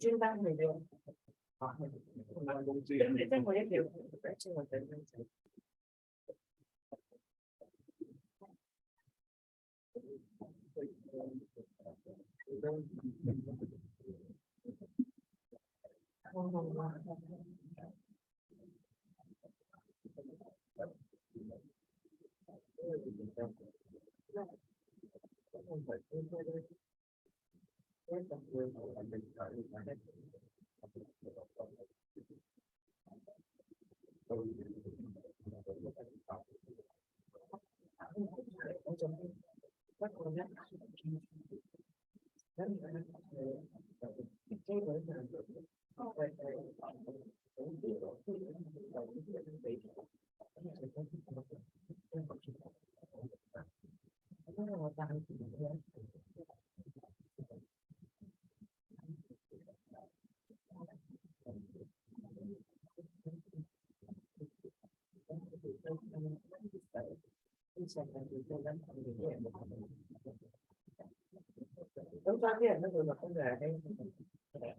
chuyên tăng người được để cho người hiểu vẽ trên một tấm Đúng ra cái nó vừa là không để đây không để để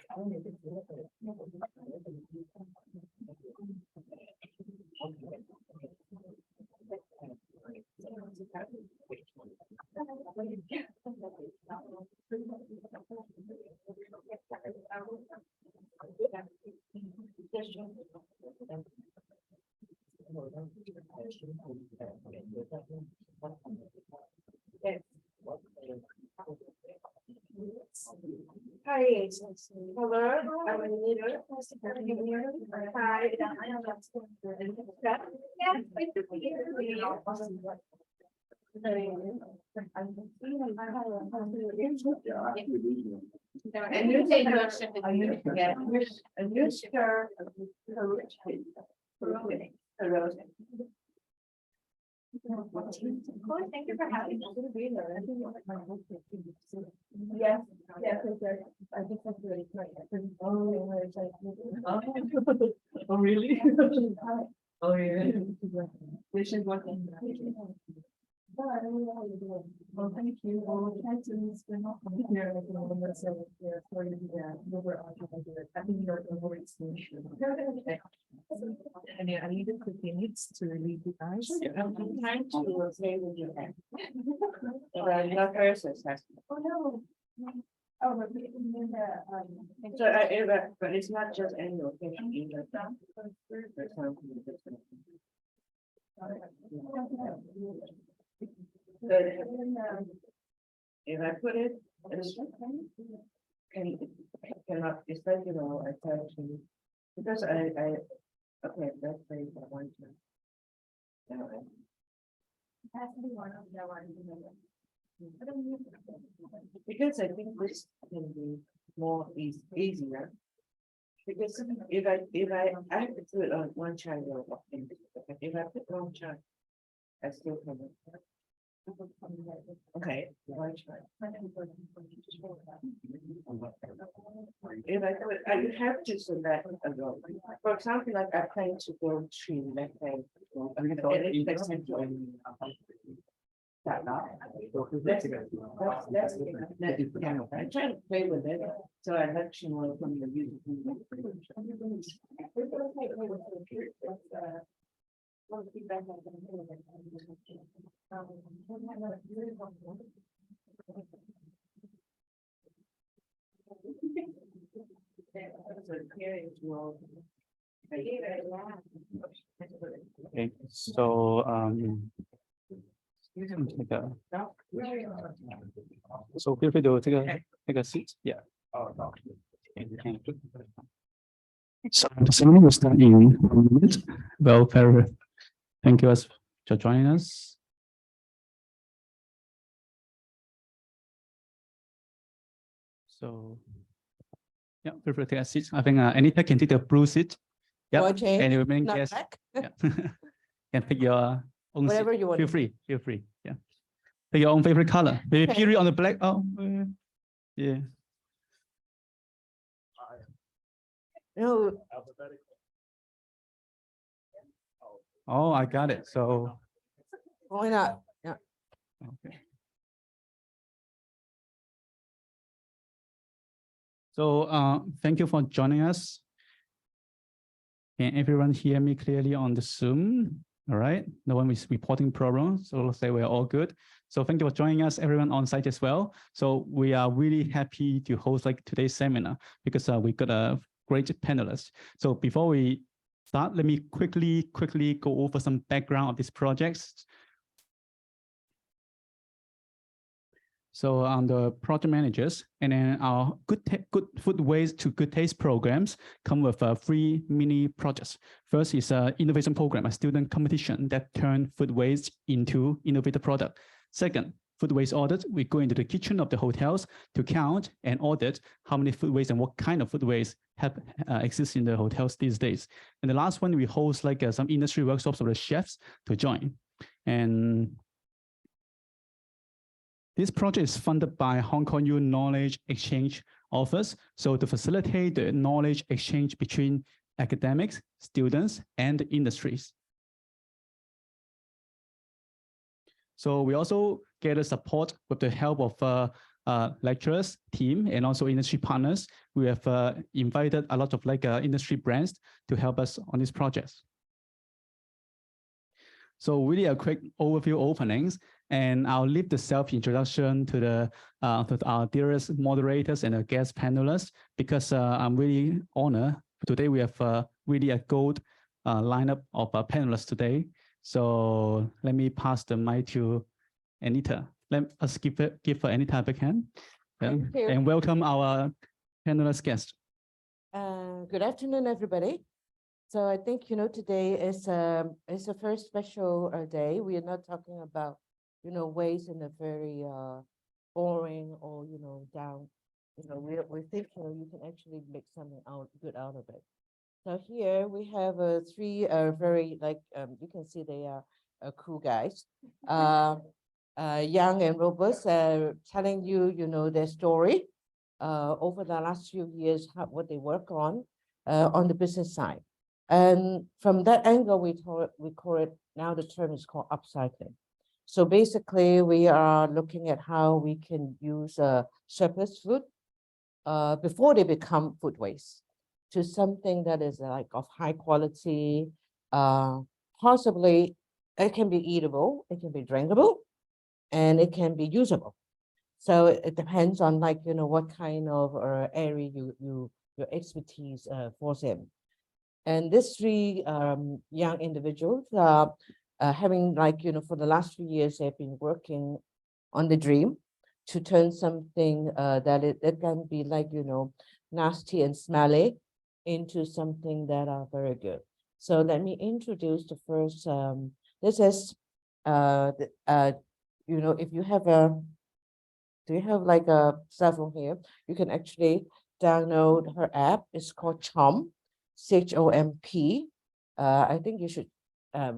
không để Hi, hello. I'm a leader. Hi. And you take a new stir Thank you for having me. Yes, yes, I think that's really great. Oh, really? Oh, yeah. This is what. Oh, I don't know how to do it. Well, thank you. Well, thanks to spend off here. For you, I think you're over extinction. And I need a quick minutes to relieve the eyes. I'm trying to say with your hand. Your person has. Oh, no. Oh, but but it's not just any location either. Good. If I put it, cannot, it's like, you know, I tell you, because I, okay, that's very one time. Has to be one of the one. Because I think this can be more easier. Because if I have to do it on one child, if I put one child, I still can. Okay, one child. If I do it, I would have to select a row. For example, like I plan to go to, let's say, I try to play with it, so I let you know from the music. Okay, so so feel free to take a seat. Yeah. So the ceremony will start in 1 minute. Well, thank you for joining us. So, yeah, feel free to take a seat. I think Anita can take the blue seat. No Yep. change, And the remaining not guests, black. yeah. Can pick your own seat. Whatever you want. Feel free, feel free. Yeah. Pick your own favorite color. Maybe Okay. period on the black. Oh, yeah. No, Oh, I got it. So, why not? Yeah. okay. So, thank you for joining us. Can everyone hear me clearly on the Zoom? All right, no one is reporting problems, so let's say we're all good. So thank you for joining us, everyone on site as well. So we are really happy to host like today's seminar because we got a great panelist. So before we start, let me quickly go over some background of these projects. So I'm the project managers, and then our good food ways to good taste programs come with 3 mini projects. First is an innovation program, a student competition that turn food waste into innovative product. Second, food waste audit. We go into the kitchen of the hotels to count and audit how many food waste and what kind of food waste have exist in the hotels these days. And the last one, we host like some industry workshops of the chefs to join. And this project is funded by Hong Kong U Knowledge Exchange Office. So to facilitate the knowledge exchange between academics, students, and the industries. So we also gather support with the help of lecturers, team, and also industry partners. We have invited a lot of like industry brands to help us on these projects. So really a quick overview openings, and I'll leave the self-introduction to our dearest moderators and the guest panelists, because I'm really honored. Today we have really a gold lineup of panelists today. So let me pass the mic to Anita. Let us give her Anita a big hand. Thank you. And welcome our panelist guest. Good afternoon, everybody. So I think, today is a very special day. We are not talking about, waste in a very boring or, down. We think, you can actually make something good out of it. So here we have 3 very, you can see they are cool guys, young and robust, telling you, their story over the last few years, what they work on the business side. And from that angle, we call it, now the term is called upcycling. So basically, we are looking at how we can use surplus food before they become food waste to something that is like of high quality, possibly it can be eatable, it can be drinkable, and it can be usable. So it depends on what kind of area your expertise falls in. And these 3 young individuals having for the last few years, they've been working on the dream to turn something that it can be nasty and smelly into something that are very good. So let me introduce the first. This is if you have do you have like a cell phone here? You can actually download her app. It's called Chomp. CHOMP. I think you should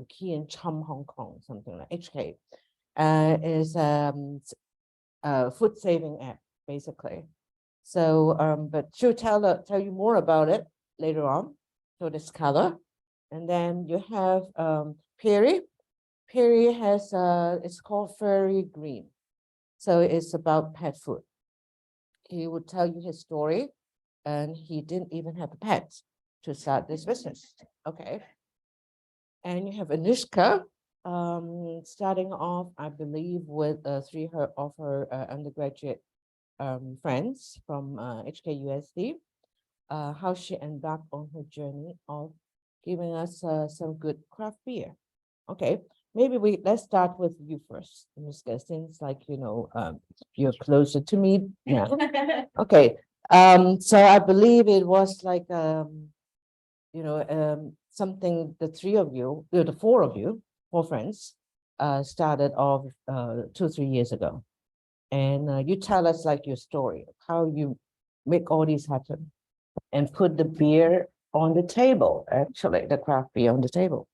key in Chum Hong Kong, something like HK. Is food saving app, basically. So, but she'll tell you more about it later on. So this color. And then you have Perry. Perry has it's called Fairy Green. So it's about pet food. He would tell you his story, and he didn't even have a pet to start this business. Okay. And you have Anushka, starting off, I believe, with 3 of her undergraduate friends from HKUST, how she embarked on her journey of giving us some good craft beer. Okay, maybe let's start with you first, Anushka, since you're closer to me. Yeah. Okay. So I believe it was like something the 3 of you, the 4 of you, 4 friends, started off 2-3 years ago. And you tell us your story, how you make all these happen and put the beer on the table, actually, the craft beer on the table.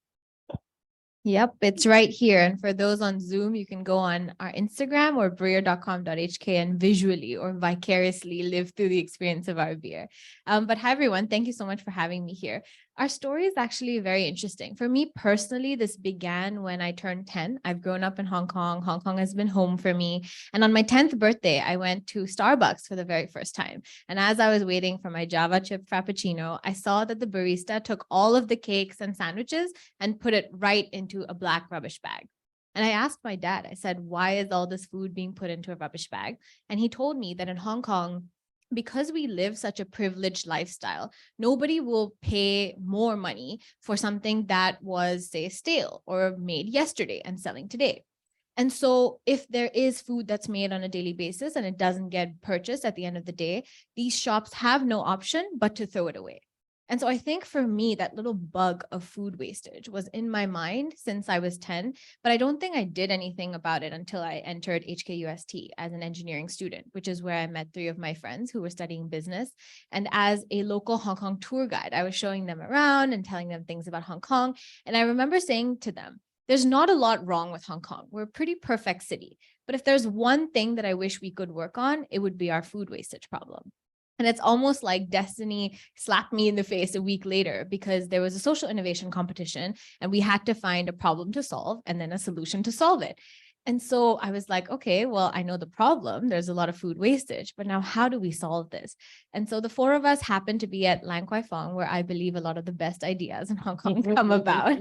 Yep, it's right here. And for those on Zoom, you can go on our Instagram or brewer.com.hk and visually or vicariously live through the experience of our beer. But hi, everyone. Thank you so much for having me here. Our story is actually very interesting. For me personally, this began when I turned 10. I've grown up in Hong Kong. Hong Kong has been home for me. And on my 10th birthday, I went to Starbucks for the very first time. And as I was waiting for my Java chip Frappuccino, I saw that the barista took all of the cakes and sandwiches and put it right into a black rubbish bag. And I asked my dad, I said, why is all this food being put into a rubbish bag? And he told me that in Hong Kong, because we live such a privileged lifestyle, nobody will pay more money for something that was, say, stale or made yesterday and selling today. And so if there is food that's made on a daily basis and it doesn't get purchased at the end of the day, these shops have no option but to throw it away. And so I think for me, that little bug of food wastage was in my mind since I was 10, but I don't think I did anything about it until I entered HKUST as an engineering student, which is where I met 3 of my friends who were studying business. And as a local Hong Kong tour guide, I was showing them around and telling them things about Hong Kong. And I remember saying to them, there's not a lot wrong with Hong Kong. We're a pretty perfect city. But if there's one thing that I wish we could work on, it would be our food wastage problem. And it's almost like destiny slapped me in the face a week later because there was a social innovation competition and we had to find a problem to solve and then a solution to solve it. And so I was like, okay, well, I know the problem. There's a lot of food wastage, but now how do we solve this? And so the 4 of us happened to be at Lang Kwai Fong, where I believe a lot of the best ideas in Hong Kong come about.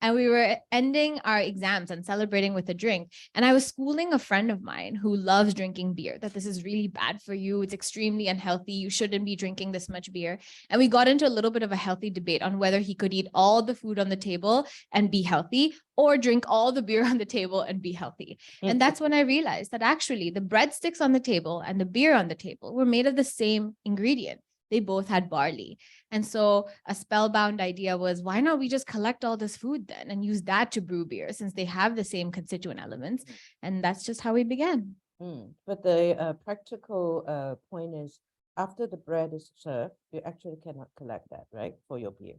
And we were ending our exams and celebrating with a drink. And I was schooling a friend of mine who loves drinking beer, that this is really bad for you. It's extremely unhealthy. You shouldn't be drinking this much beer. And we got into a little bit of a healthy debate on whether he could eat all the food on the table and be healthy, or drink all the beer on the table and be healthy. And that's when I realized that actually the breadsticks on the table and the beer on the table were made of the same ingredient. They both had barley. And so a spellbound idea was, why not we just collect all this food then and use that to brew beer, since they have the same constituent elements. And that's just how we began. But the practical point is, after the bread is served, you actually cannot collect that, right, for your beer.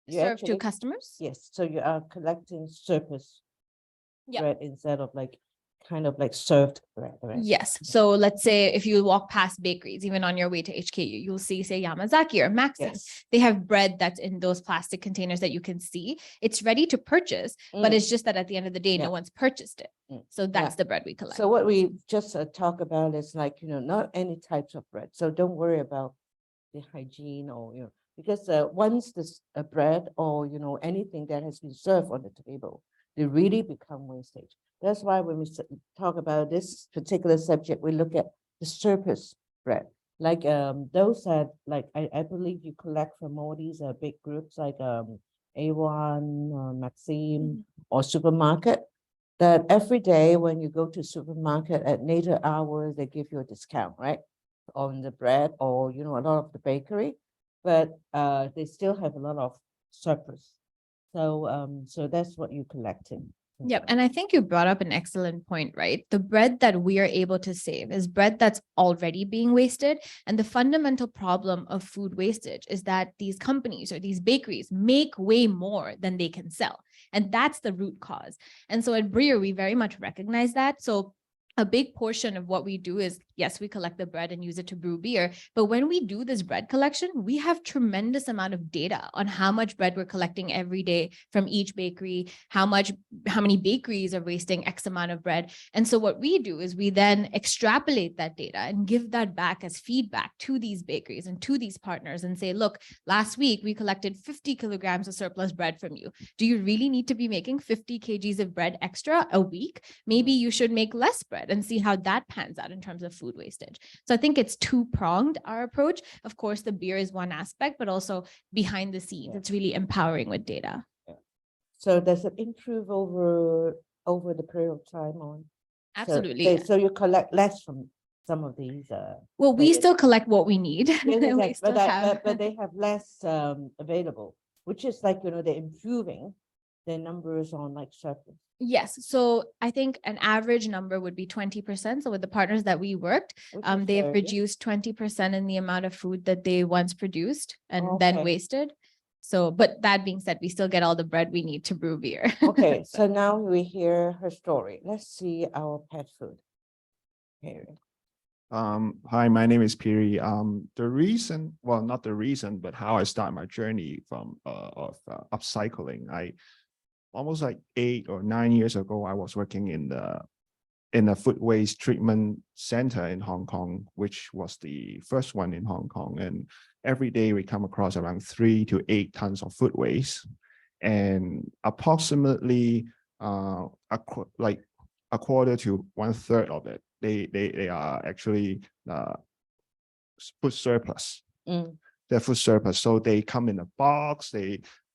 You Serve actually, to customers? yes, so you are collecting surplus Yep. bread instead of like kind of like served bread, right? Yes. So let's say if you walk past bakeries, even on your way to HKU, you'll see, say, Yamazaki or Maxim. Yes. They have bread that's in those plastic containers that you can see. It's ready to purchase, but it's just that at the end of the day, Yeah. no one's purchased it. So that's the bread we collect. So what we just talk about is like, not any types of bread. So don't worry about the hygiene or, because once this bread or, anything that has been served on the table, they really become wastage. That's why when we talk about this particular subject, we look at the surplus bread. Like those that, like, I believe you collect from all these big groups like A1, Maxim, or supermarket, that every day when you go to supermarket at later hours, they give you a discount, right? On the bread or, a lot of the bakery, but they still have a lot of surplus. So, so that's what you're collecting. Yep. And I think you brought up an excellent point, right? The bread that we are able to save is bread that's already being wasted. And the fundamental problem of food wastage is that these companies or these bakeries make way more than they can sell. And that's the root cause. And so at Breer, we very much recognize that. So a big portion of what we do is, yes, we collect the bread and use it to brew beer. But when we do this bread collection, we have tremendous amount of data on how much bread we're collecting every day from each bakery, how many bakeries are wasting X amount of bread. And so what we do is we then extrapolate that data and give that back as feedback to these bakeries and to these partners and say, look, last week we collected 50 kilograms of surplus bread from you. Do you really need to be making 50 kgs of bread extra a week? Maybe you should make less bread and see how that pans out in terms of food wastage. So I think it's 2-pronged, our approach. Of course, the beer is one aspect, but also behind the scenes, it's really empowering with data. So does it improve over the period of time on? Absolutely. So you collect less from some of these. Well, we still collect what we need. Yes, but they have less available, which is like, they're improving their numbers on like surplus. Yes, so I think an average number would be 20%. So with the partners that we worked, Which is they have very good. reduced 20% in the amount of food that they once produced and then Okay. wasted. So, but that being said, we still get all the bread we need to brew beer. Okay, so now we hear her story. Let's see our pet food. Here. Hi, my name is Piri. The reason, well, not the reason, but how I start my journey from upcycling. I almost like 8 or 9 years ago, I was working in a food waste treatment center in Hong Kong, which was the first one in Hong Kong. And every day we come across around 3 to 8 tons of food waste, and approximately like a quarter to 1/3 of it, they are actually food surplus. Mm. They're food surplus, so they come in a box.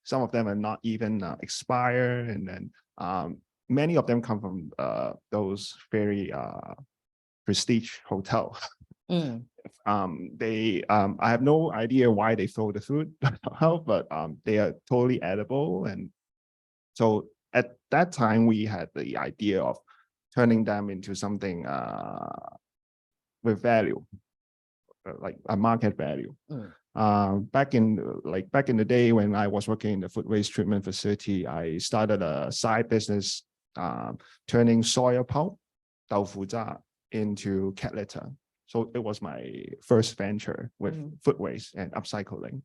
Some of them are not even expired, and then many of them come from those very prestige hotel. Mm. I have no idea why they throw the food out, but they are totally edible. And so at that time we had the idea of turning them into something with value, like a market value. Back in the day when I was working in the food waste treatment facility, I started a side business, turning soya pulp, 豆腐渣, into cat litter. So it was my first venture with food waste and upcycling.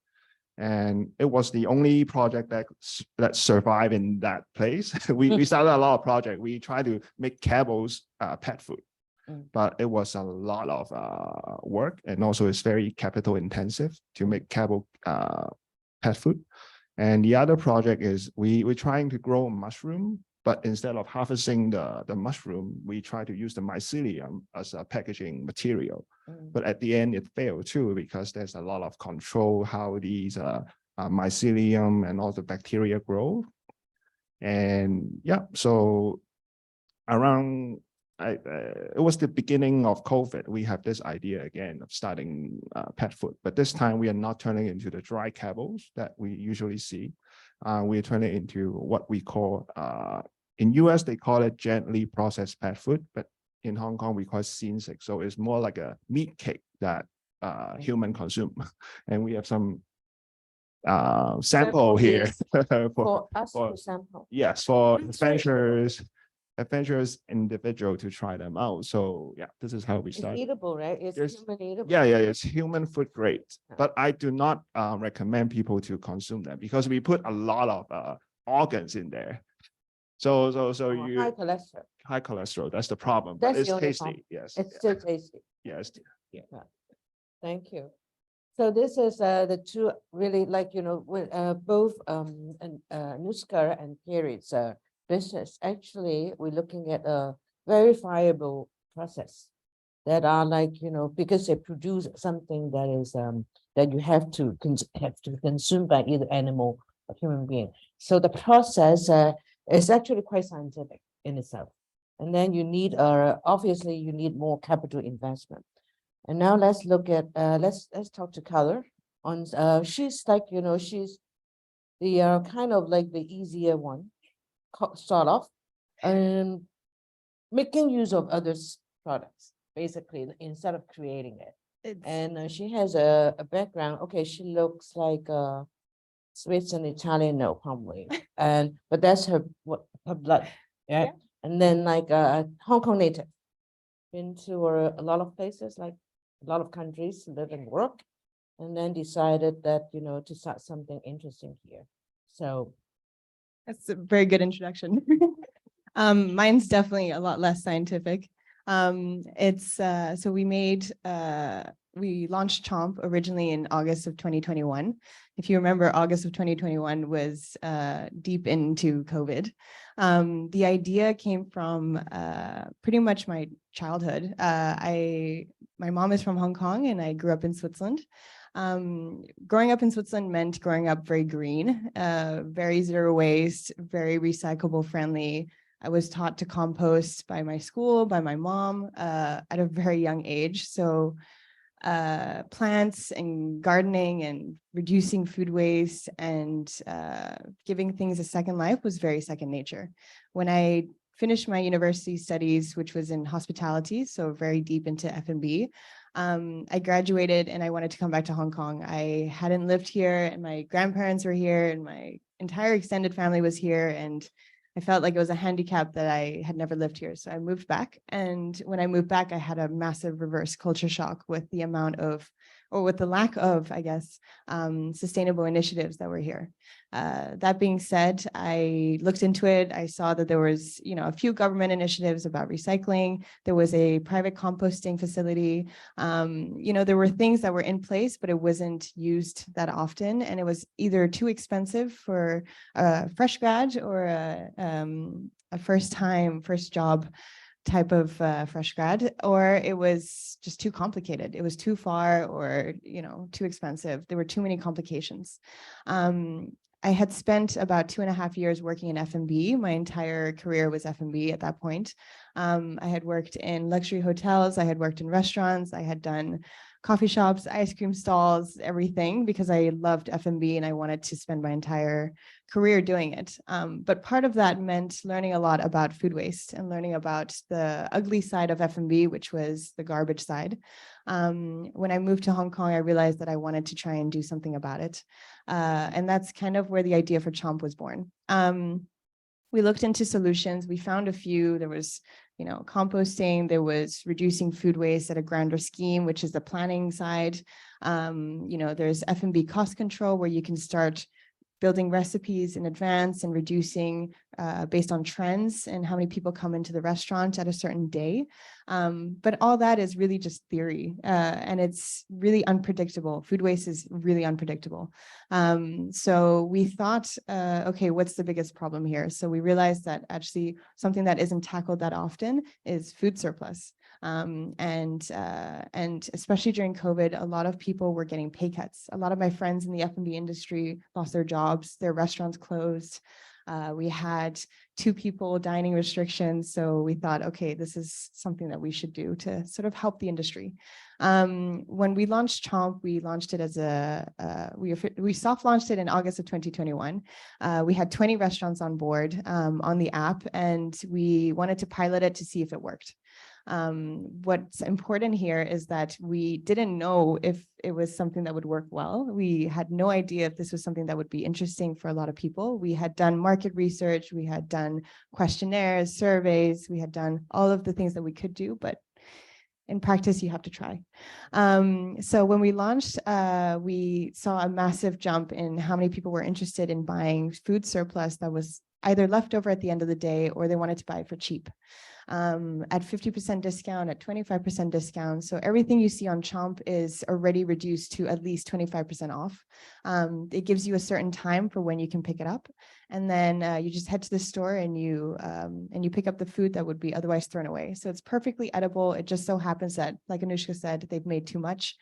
And it was the only project that survived in that place. We started a lot of projects. We tried to make Cabos pet food, but it was a lot of work, and also it's very capital intensive to make Cabo pet food. And the other project is we're trying to grow a mushroom, but instead of harvesting the mushroom, we try to use the mycelium as a packaging material. But at the end, it failed too, because there's a lot of control how these mycelium and all the bacteria grow. And yeah, so around it was the beginning of COVID. We have this idea again of starting pet food, but this time we are not turning into the dry Cabos that we usually see. We are turning into what we call, in US, they call it gently processed pet food, but in Hong Kong, we call it sinsik. So it's more like a meat cake that human consume. And we have some sample here For us to sample. yes, for adventurous individual to try them out. So yeah, this is how we It's start. eatable, right? It's human eatable. Yeah, it's human food grade, but I do not recommend people to consume them because we put a lot of organs in there. So you high cholesterol. high cholesterol. That's the problem. That's But it's the only tasty. problem. Yes. It's still tasty. Yes. Thank you. So this is the two really, like, with both Nuska and Piri's business. Actually, we're looking at a verifiable process that are like, because they produce something that is that you have to consume by either animal or human being. So the process is actually quite scientific in itself. And then you need obviously you need more capital investment. And now let's look at let's talk to Color on she's like, she's the kind of like the easier one, sort of, making use of others' products basically instead of creating it. And she has a background. Okay, she looks like Swiss and Italian, no, probably. But that's her blood. Yeah. And then like Hong Kong native. Been to a lot of places, like a lot of countries, live and work, and then decided that, to start something interesting here. So that's a very good introduction. Mine's definitely a lot less scientific. So we launched Chomp originally in August of 2021. If you remember, August of 2021 was deep into COVID. The idea came from pretty much my childhood. My mom is from Hong Kong and I grew up in Switzerland. Growing up in Switzerland meant growing up very green, very zero waste, very recyclable friendly. I was taught to compost by my school, by my mom at a very young age. So plants and gardening and reducing food waste and giving things a second life was very second nature. When I finished my university studies, which was in hospitality, so very deep into F&B. I graduated and I wanted to come back to Hong Kong. I hadn't lived here, and my grandparents were here, and my entire extended family was here, and I felt like it was a handicap that I had never lived here. So I moved back. And when I moved back, I had a massive reverse culture shock with the amount of, or with the lack of, I guess, sustainable initiatives that were here. That being said, I looked into it. I saw that there was, a few government initiatives about recycling. There was a private composting facility. There were things that were in place, but it wasn't used that often. And it was either too expensive for a fresh grad or a first job type of fresh grad, or it was just too complicated. It was too far, or too expensive. There were too many complications. I had spent about 2.5 years working in F&B. My entire career was F&B at that point. I had worked in luxury hotels. I had worked in restaurants. I had done coffee shops, ice cream stalls, everything, because I loved F&B and I wanted to spend my entire career doing it. But part of that meant learning a lot about food waste and learning about the ugly side of F&B, which was the garbage side. When I moved to Hong Kong, I realized that I wanted to try and do something about it. And that's kind of where the idea for Chomp was born. We looked into solutions. We found a few. There was, composting. There was reducing food waste at a grander scheme, which is the planning side. There's F&B cost control, where you can start building recipes in advance and reducing based on trends and how many people come into the restaurant at a certain day. But all that is really just theory, and it's really unpredictable. Food waste is really unpredictable. So we thought, okay, what's the biggest problem here? So we realized that actually something that isn't tackled that often is food surplus. And especially during COVID, a lot of people were getting pay cuts. A lot of my friends in the F&B industry lost their jobs, their restaurants closed. We had 2 people dining restrictions. So we thought, okay, this is something that we should do to sort of help the industry. When we launched Chomp, we launched it as we soft launched it in August of 2021. We had 20 restaurants on board on the app, and we wanted to pilot it to see if it worked. What's important here is that we didn't know if it was something that would work well. We had no idea if this was something that would be interesting for a lot of people. We had done market research, we had done questionnaires, surveys, we had done all of the things that we could do, but in practice, you have to try. So when we launched, we saw a massive jump in how many people were interested in buying food surplus that was either leftover at the end of the day, or they wanted to buy it for cheap. At 50% discount, at 25% discount. So everything you see on Chomp is already reduced to at least 25% off. It gives you a certain time for when you can pick it up. And then you just head to the store and you pick up the food that would be otherwise thrown away. So it's perfectly edible. It just so happens that, like Anushka said, they've made too much,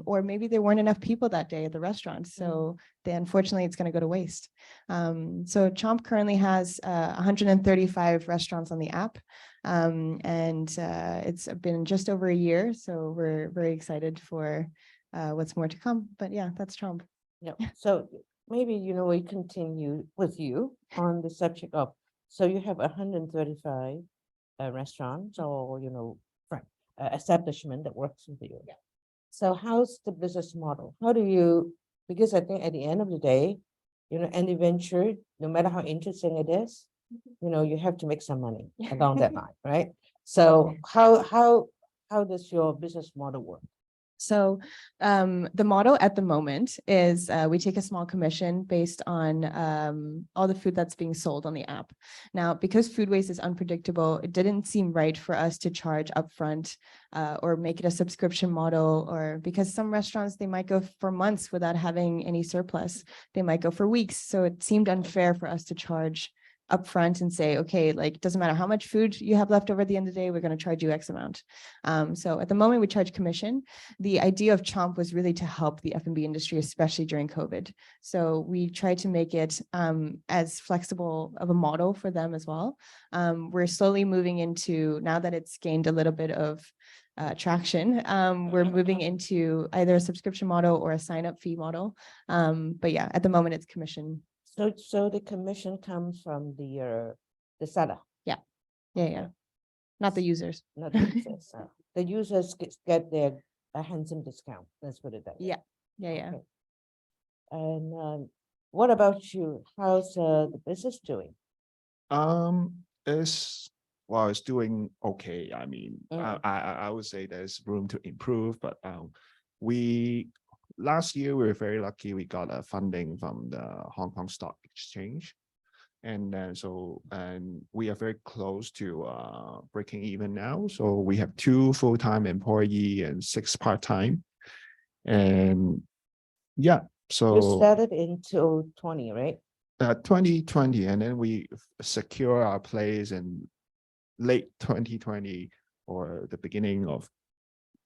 or maybe there weren't enough people that day at the restaurant. So then unfortunately it's going to go to waste. So Chomp currently has 135 restaurants on the app. It's been just over a year. So we're very excited for what's more to come. But yeah, that's Chomp. Yeah. So maybe, we continue with you on the subject of, so you have 135 restaurants or, establishment that works with you. Yeah. So how's the business model? How do you, because I think at the end of the day, any venture, no matter how interesting it is, you have to make some money along that line, right? So how does your business model work? So the model at the moment is we take a small commission based on all the food that's being sold on the app. Now, because food waste is unpredictable, it didn't seem right for us to charge upfront or make it a subscription model, or because some restaurants, they might go for months without having any surplus. They might go for weeks. So it seemed unfair for us to charge upfront and say, okay, like, it doesn't matter how much food you have left over at the end of the day, we're going to charge you X amount. So at the moment we charge commission. The idea of Chomp was really to help the F&B industry, especially during COVID. So we tried to make it as flexible of a model for them as well. We're slowly moving into, now that it's gained a little bit of traction, we're moving into either a subscription model or a sign-up fee model. But yeah, at the moment it's commission. So the commission comes from the seller. Yeah. Yeah. Not the users. not the users. The users get their a handsome discount. Let's put it that way. Yeah. Yeah. Okay. And what about you? How's the business doing? It's doing okay. I mean, Mm. I would say there's room to improve, but we last year we were very lucky. We got a funding from the Hong Kong Stock Exchange, and then and we are very close to breaking even now. So we have 2 full-time employee and 6 part-time, and yeah. You So started in 2020, right? 2020, and then we secure our place in late 2020 or the beginning of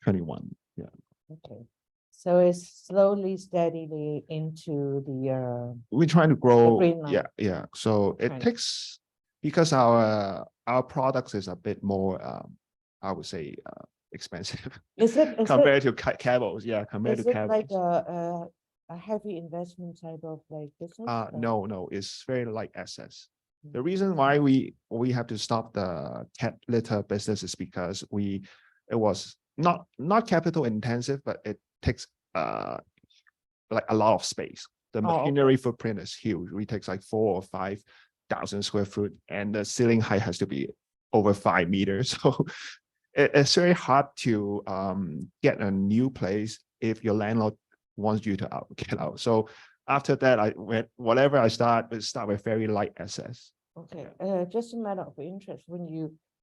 21. Yeah. Okay. So it's slowly, steadily into the We're trying to grow. green line. Yeah. So it Right. takes, because our products is a bit more, I would say, expensive is it compared to cables. Yeah, compared is to it like cables. a heavy investment type of like business? No, it's very light assets. Mm. The reason why we have to stop the cat litter business is because it was not capital intensive, but it takes like a lot of space. The Oh, okay. machinery footprint is huge. We takes like 4,000 or 5,000 square foot, and the ceiling height has to be over 5 meters. So it's very hard to get a new place if your landlord wants you to get out. So after that, whatever I start with very light assets. Okay, just a matter of interest,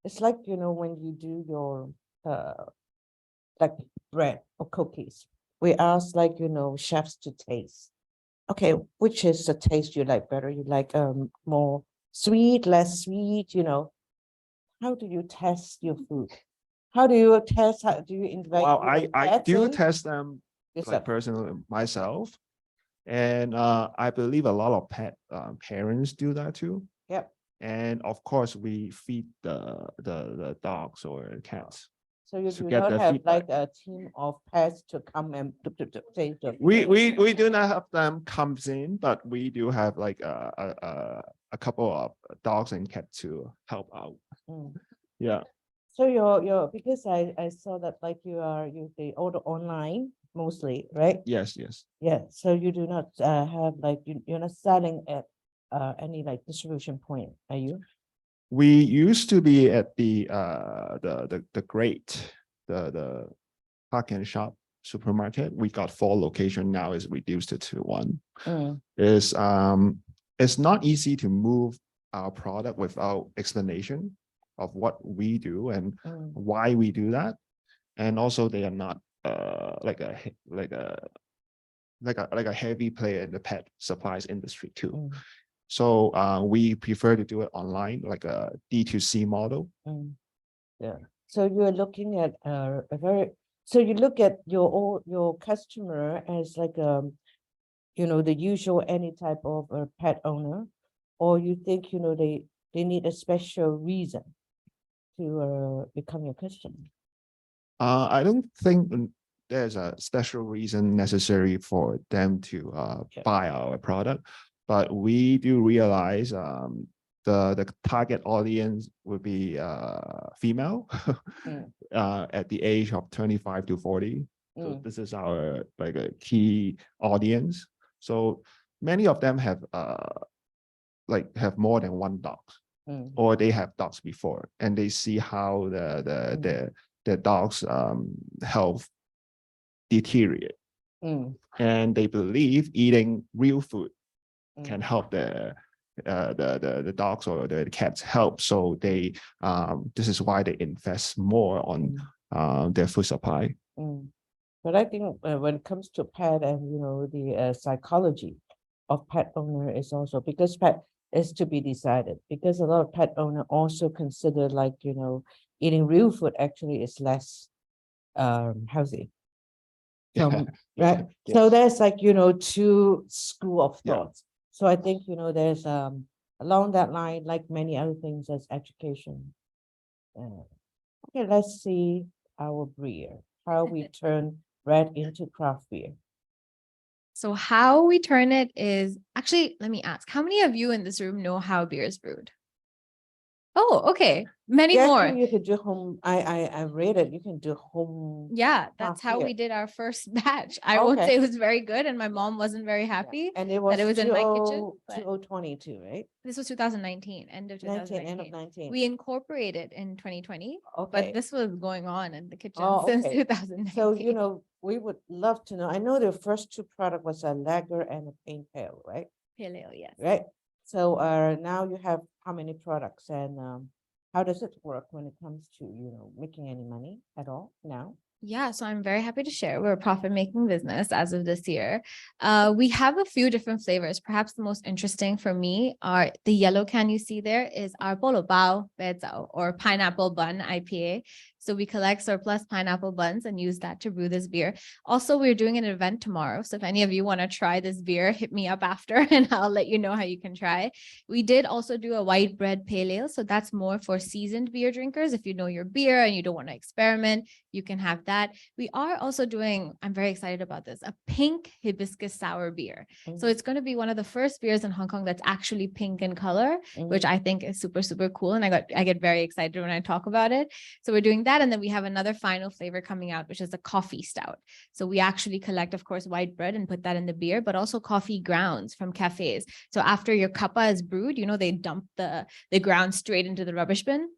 it's like, when you do your, like bread or cookies, we ask like, chefs to taste. Okay, which is the taste you like better? You like, more sweet, less sweet, How do you test your food? How do you test, how do you invite? Well, your I pets do in? test them Yourself? like personally myself. And I believe a lot of parents do that too. Yep. And of course, we feed the dogs or cats. So you to do get not the have feedback. like a team of pets to come and taste the We do not have them comes in, but we do have like a couple of dogs and cats to help out. Mm. Yeah. So because I saw that like they order online mostly, right? Yes. Yeah, so you do not have like, you're not selling at any like distribution point, are you? We used to be at the Great, the Park and Shop supermarket. We got 4 locations, now is reduced to 1. Mm. It's not easy to move our product without explanation of what we do and Mm. why we do that. And also they are not like a heavy player in the pet supplies industry too. Mm. So we prefer to do it online, like a D2C model. Mm. Yeah, so you're looking at so you look at your customer as like the usual any type of pet owner, or you think they need a special reason to become your customer? I don't think there's a special reason necessary for them to Okay. buy our product, but we do realize the target audience would be female Mm. at the age of 25 to 40. So Mm. this is our like a key audience. So many of them have more than 1 dog, Mm. or they have dogs before, and they see how the dog's health deteriorate, Mm. and they believe eating real food can Mm. help the dogs or the cats help. So they this is why they invest more on their food supply. Mm. But I think when it comes to pet and the psychology of pet owner is also, because pet is to be decided, because a lot of pet owner also consider like eating real food actually is less healthy. Right? So Yes. there's like 2 school of Yeah. thoughts. So I think there's along that line, like many other things, as education. Okay, let's see our beer, how we turn red into craft beer. So how we turn it is actually, let me ask, how many of you in this room know how beer is brewed? Oh, okay. Many Yeah, more. you could do home, I read it, you can do home. Yeah, that's how here. we did our first batch. I won't Okay. say it was very good, and my mom wasn't very Yeah, happy and it was that it was in my kitchen. but 2022, right? This was 2019, end of 19, end of 2019. 19. We incorporated in 2020, Okay. but this was going on in the kitchen Oh, since okay. 2019. So, you know, we would love to know, I know the first two product was a lager and a paint pail, right? Paleo, yes. Right? So, now you have how many products and, how does it work when it comes to, you know, making any money at all now? Yeah, so I'm very happy to share. We're a profit-making business as of this year. We have a few different flavors. Perhaps the most interesting for me are the yellow can you see there is our bolo bao bezao or pineapple bun IPA. So we collect surplus pineapple buns and use that to brew this beer. Also, we're doing an event tomorrow. So if any of you want to try this beer, hit me up after and I'll let you know how you can try. We did also do a white bread pale ale. So that's more for seasoned beer drinkers. If you know your beer and you don't want to experiment, you can have that. We are also doing, I'm very excited about this, a pink hibiscus sour beer. So it's going to be one of the first beers in Hong Kong that's actually pink in color, which I think is super, super cool. And I get very excited when I talk about it. So we're doing that. And then we have another final flavor coming out, which is a coffee stout. So we actually collect, of course, white bread and put that in the beer, but also coffee grounds from cafes. So after your cuppa is brewed, you know, they dump the grounds straight into the rubbish bin.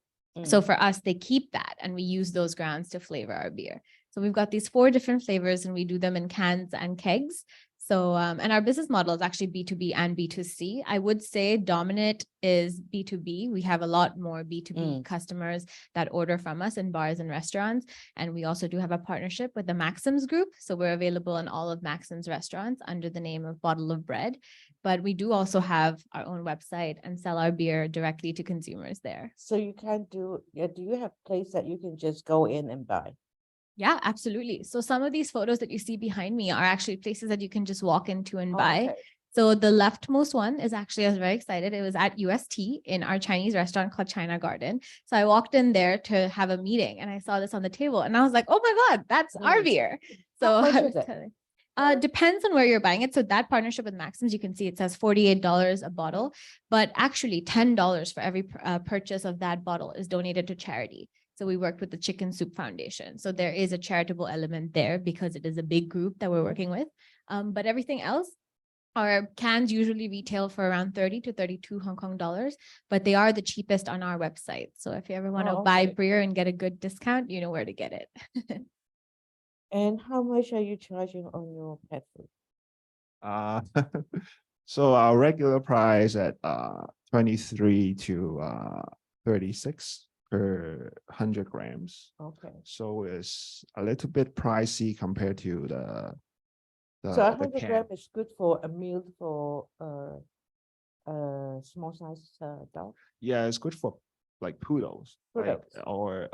So for us, they keep that and we use those grounds to flavor our beer. So we've got these 4 different flavors and we do them in cans and kegs. So, and our business model is actually B2B and B2C. I would say dominant is B2B. We have a lot more B2B customers that order from us in bars and restaurants. And we also do have a partnership with the Maxim's Group. So we're available in all of Maxim's restaurants under the name of Bottle of Bread. But we do also have our own website and sell our beer directly to consumers there. So you can't do, do you have place that you can just go in and buy? Yeah, absolutely. So some of these photos that you see behind me are actually places that you can just walk into and buy. Okay. So the leftmost one is actually, I was very excited. It was at UST in our Chinese restaurant called China Garden. So I walked in there to have a meeting and I saw this on the table and I was like, oh my God, that's our beer. So How much I is was it? telling- depends on where you're buying it. So that partnership with Maxim's, you can see it says $48 a bottle, but actually $10 for every purchase of that bottle is donated to charity. So we worked with the Chicken Soup Foundation. So there is a charitable element there because it is a big group that we're working with. But everything else, our cans usually retail for around 30 to 32 Hong Kong dollars, but they are the cheapest on our website. So if you ever want to buy beer and get a good discount, you know where to get it. And how much are you charging on your pet food? So our regular price at 23 to 36 per 100 grams. Okay. So it's a little bit pricey compared to the So the 100 can. gram is good for a meal for small size dog. Yeah, it's good for like poodles, Poodles. like, or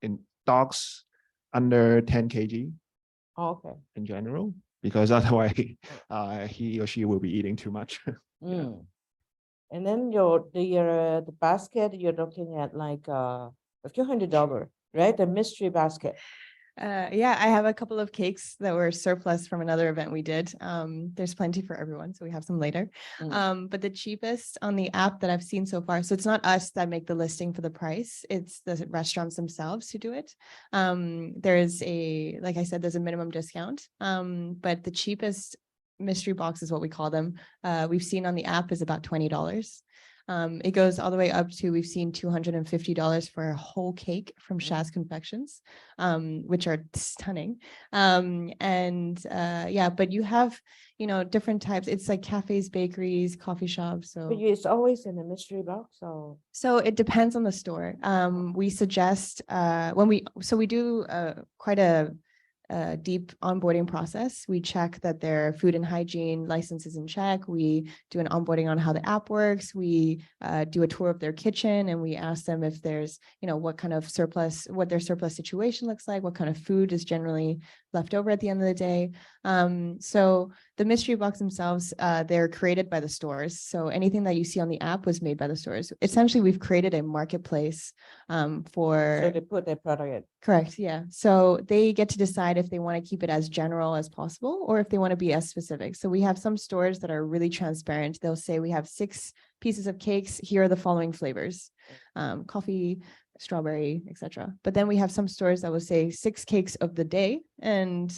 in dogs under 10 kg Okay. in general, because otherwise he or she will be eating too much. Mm. And then the basket you're looking at like a few $100, right? The mystery basket. Yeah, I have a couple of cakes that were surplus from another event we did. There's plenty for everyone, so we have some later. But the cheapest on the app that I've seen so far, so it's not us that make the listing for the price, it's the restaurants themselves who do it. There is like I said, there's a minimum discount, but the cheapest mystery box is what we call them. We've seen on the app is about $20. It goes all the way up to, we've seen $250 for a whole cake from Shaz Confections, which are stunning. Yeah, but you have, different types. It's like cafes, bakeries, coffee shops. But it's always in a mystery box. So it depends on the store. We suggest we do quite a deep onboarding process. We check that their food and hygiene license is in check. We do an onboarding on how the app works. We do a tour of their kitchen and we ask them if there's, what kind of surplus, what their surplus situation looks like, what kind of food is generally left over at the end of the day. So the mystery box themselves, they're created by the stores. So anything that you see on the app was made by the stores. Essentially, we've created a marketplace So for, they put their product in. correct, yeah. So they get to decide if they want to keep it as general as possible or if they want to be as specific. So we have some stores that are really transparent. They'll say we have 6 pieces of cakes. Here are the following flavors: coffee, strawberry, etc. But then we have some stores that will say 6 cakes of the day, and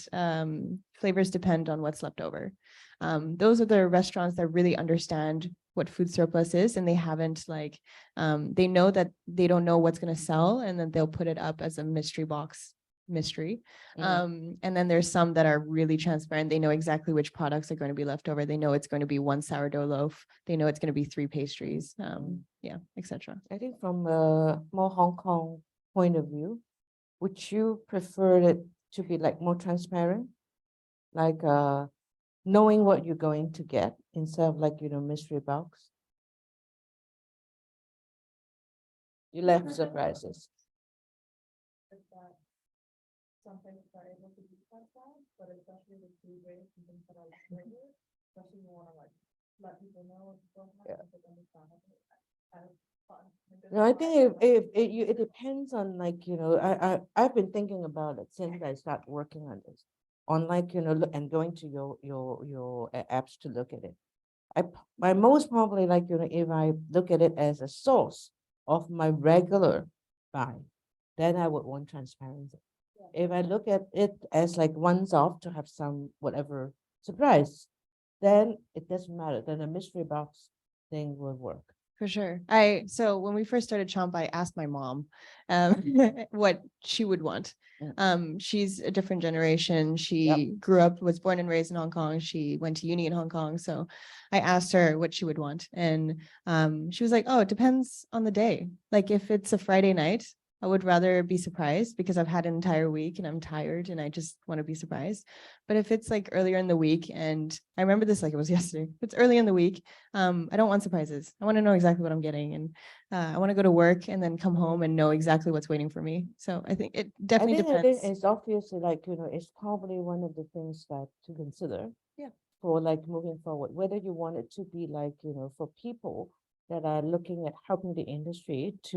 flavors depend on what's left over. Those are the restaurants that really understand what food surplus is, and they haven't like, they know that they don't know what's going to sell, and then they'll put it up as a mystery box mystery. And then there's some that are really transparent. They know exactly which products are going to be left over. They know it's going to be 1 sourdough loaf. They know it's going to be 3 pastries, yeah, etc. I think from a more Hong Kong point of view, would you prefer it to be like more transparent? Like knowing what you're going to get instead of like, mystery box? You left surprises. Some things are able to be transparent, but especially with food waste and things that are regular, especially you want to like let people know what's going on. Yeah. Because understand and it's fun. No, I think it depends on like, I've been thinking about it since I started working on this. On like, and going to your apps to look at it. I most probably like, if I look at it as a source of my regular buy, then I would want transparency. If I look at it as like once off to have some whatever surprise, then it doesn't matter. Then a mystery box thing will work. For sure. So when we first started Chomp, I asked my mom what she would want. She's a different generation. She was born and raised in Hong Kong. She went to uni in Hong Kong. So I asked her what she would want. And she was like, oh, it depends on the day. Like if it's a Friday night, I would rather be surprised because I've had an entire week and I'm tired and I just want to be surprised. But if it's like earlier in the week, and I remember this like it was yesterday, if it's early in the week, I don't want surprises. I want to know exactly what I'm getting, and I want to go to work and then come home and know exactly what's waiting for me. So I think it definitely I think depends. it's obviously like, it's probably one of the things that to consider. Yeah. For like moving forward, whether you want it to be like, for people that are looking at helping the industry to,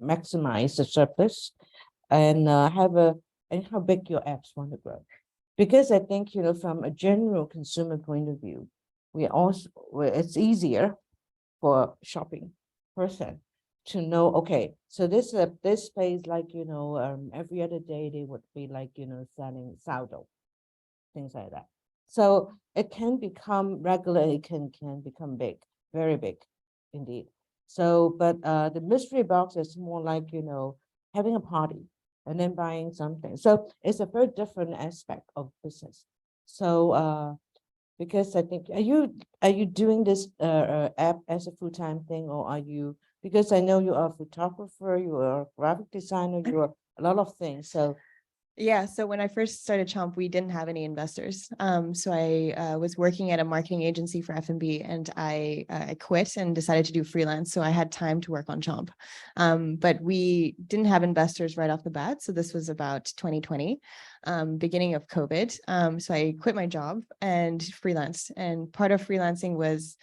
maximize the surplus and and how big your apps want to grow. Because I think, from a general consumer point of view, it's easier for a shopping person to know, okay, so this space like, every other day they would be like, selling sourdough, things like that. So it can become regular, it can become big, very big indeed. So, but the mystery box is more like, having a party and then buying something. So it's a very different aspect of business. So because I think, are you doing this app as a full-time thing, or are you, because I know you are a photographer, you are a graphic designer, you are a lot of things. So Yeah, so when I first started Chomp, we didn't have any investors. So I was working at a marketing agency for F&B, and I quit and decided to do freelance. So I had time to work on Chomp. But we didn't have investors right off the bat. So this was about 2020, beginning of COVID. So I quit my job and freelanced. And part of freelancing was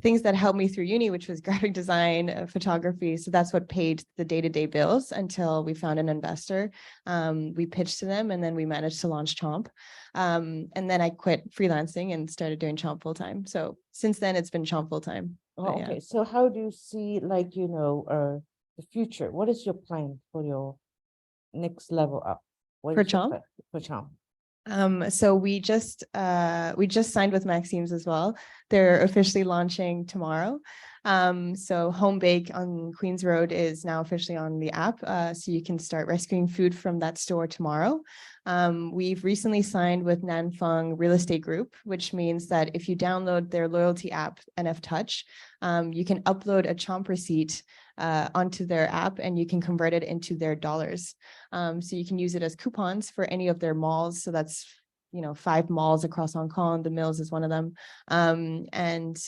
things that helped me through uni, which was graphic design, photography. So that's what paid the day-to-day bills until we found an investor. We pitched to them and then we managed to launch Chomp. And then I quit freelancing and started doing Chomp full-time. So since then it's been Chomp full-time. oh, okay. So how do you see like, the future? What is your plan for your next level up? What For is your Chomp? plan for Chomp? So we just signed with Maxime's as well. They're officially launching tomorrow. So Home Bake on Queens Road is now officially on the app. So you can start rescuing food from that store tomorrow. We've recently signed with Nan Fung Real Estate Group, which means that if you download their loyalty app, NF Touch, you can upload a Chomp receipt onto their app and you can convert it into their dollars. So you can use it as coupons for any of their malls. So that's, 5 malls across Hong Kong. The Mills is one of them. And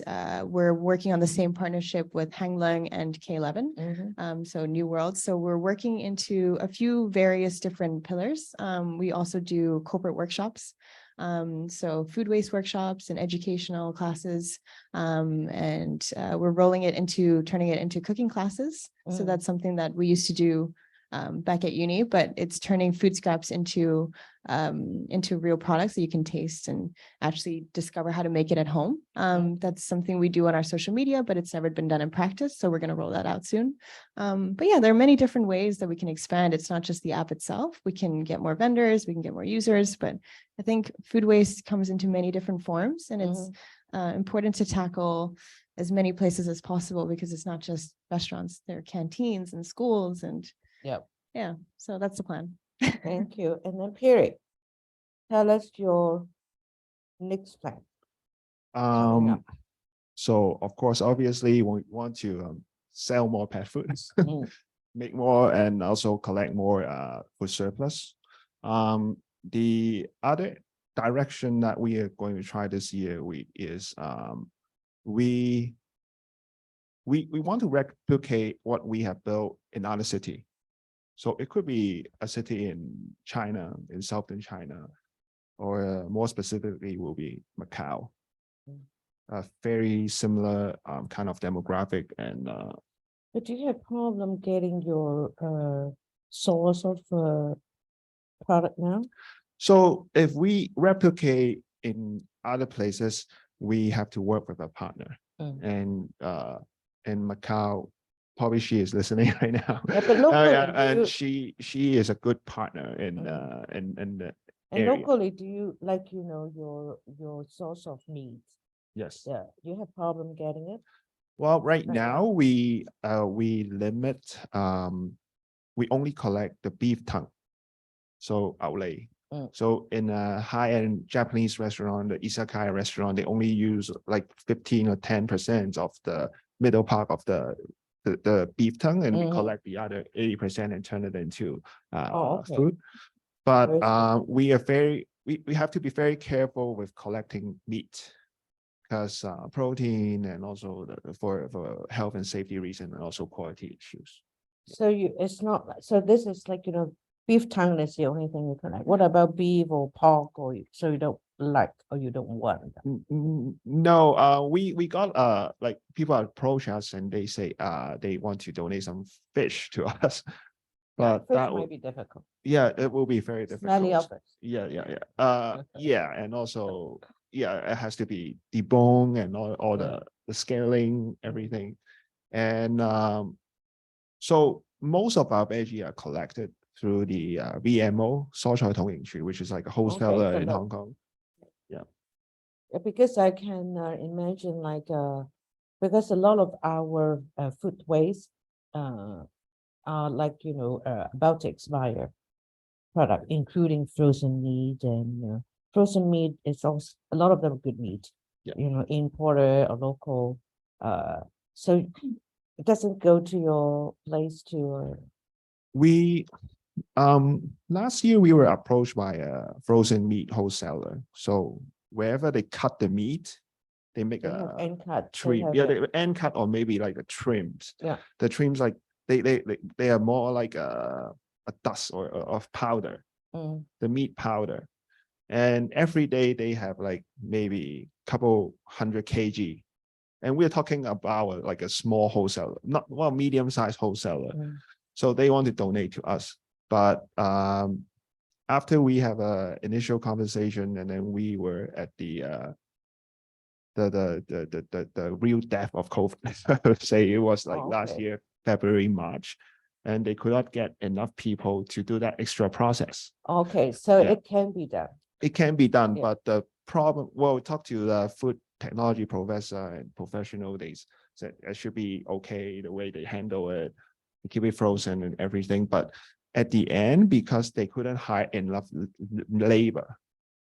we're working on the same partnership with Hang Lung and K11. Mhm. So New World. So we're working into a few various different pillars. We also do corporate workshops. So food waste workshops and educational classes. And we're rolling it into turning it into cooking classes. So Mm. that's something that we used to do back at uni, but it's turning food scraps into real products that you can taste and actually discover how to make it at home. That's something we do on our social media, but it's never been done in practice. So we're going to roll that out soon. But yeah, there are many different ways that we can expand. It's not just the app itself. We can get more vendors, we can get more users, but I think food waste comes into many different forms, and it's important to tackle as many places as possible because it's not just restaurants, there are canteens and schools and Yep. yeah, so that's the plan. Thank you. And then Piri, tell us your next plan. Coming up. So of course, obviously, we want to sell more pet food, Mm. make more, and also collect more food surplus. The other direction that we are going to try this year is we want to replicate what we have built in other city. So it could be a city in China, in southern China, or more specifically will be Macau. A very similar kind of demographic and But do you have problem getting your source of product now? so if we replicate in other places, we have to work with a partner. Mm. And in Macau, probably she is listening right now. Yeah, but locally, do and you- she is a good partner in Mm. in the And area. locally, do you like, your source of meat? Yes. Yeah, do you have problem getting it? Well, right Right now we limit we only collect the beef tongue, so outlay. Mm. So in a high-end Japanese restaurant, the izakaya restaurant, they only use like 15 or 10% of the middle part of the beef tongue, and we Mhm. collect the other 80% and turn it into okay. food. But Very good. we have to be very careful with collecting meat, because protein and also for health and safety reason, and also quality issues. So it's not, so this is like, beef tongue is the only thing you can like. What about beef or pork so you don't like, or you don't want? No, we got like people approach us and they say they want to donate some fish to us, but Fish that might will, be difficult. yeah, it will be very Smelly difficult. of it. Yeah. Yeah, and also it has to be deboned and all the scaling, everything, and so most of our veggie are collected through the VMO, 蔬菜統營處, which is like a wholesaler so in look. Hong Kong. Yeah, because I can imagine because a lot of our food waste are like, about to expire product, including frozen meat, and frozen meat is also, a lot of them are good meat, Yeah. Imported or local. So it doesn't go to your place to. We last year we were approached by a frozen meat wholesaler. So wherever they cut the meat, they make They have a end cut. trim. Yeah, they end cut or maybe like the trims. Yeah. The trims like they are more like a dust or of powder, Mm. the meat powder. And every day they have like maybe couple 100 kg. And we're talking about like a small wholesaler, not well, medium-sized wholesaler. Mm. So they want to donate to us. But after we have a initial conversation, and then we were at the real depth of COVID, say it was like last Okay. year, February, March, and they could not get enough people to do that extra process. Okay, so Yeah. it can be done. It can be done, Yeah. but the problem, well, we talked to the food technology professor and professional, they said it should be okay, the way they handle it, keep it frozen and everything. But at the end, because they couldn't hire enough labor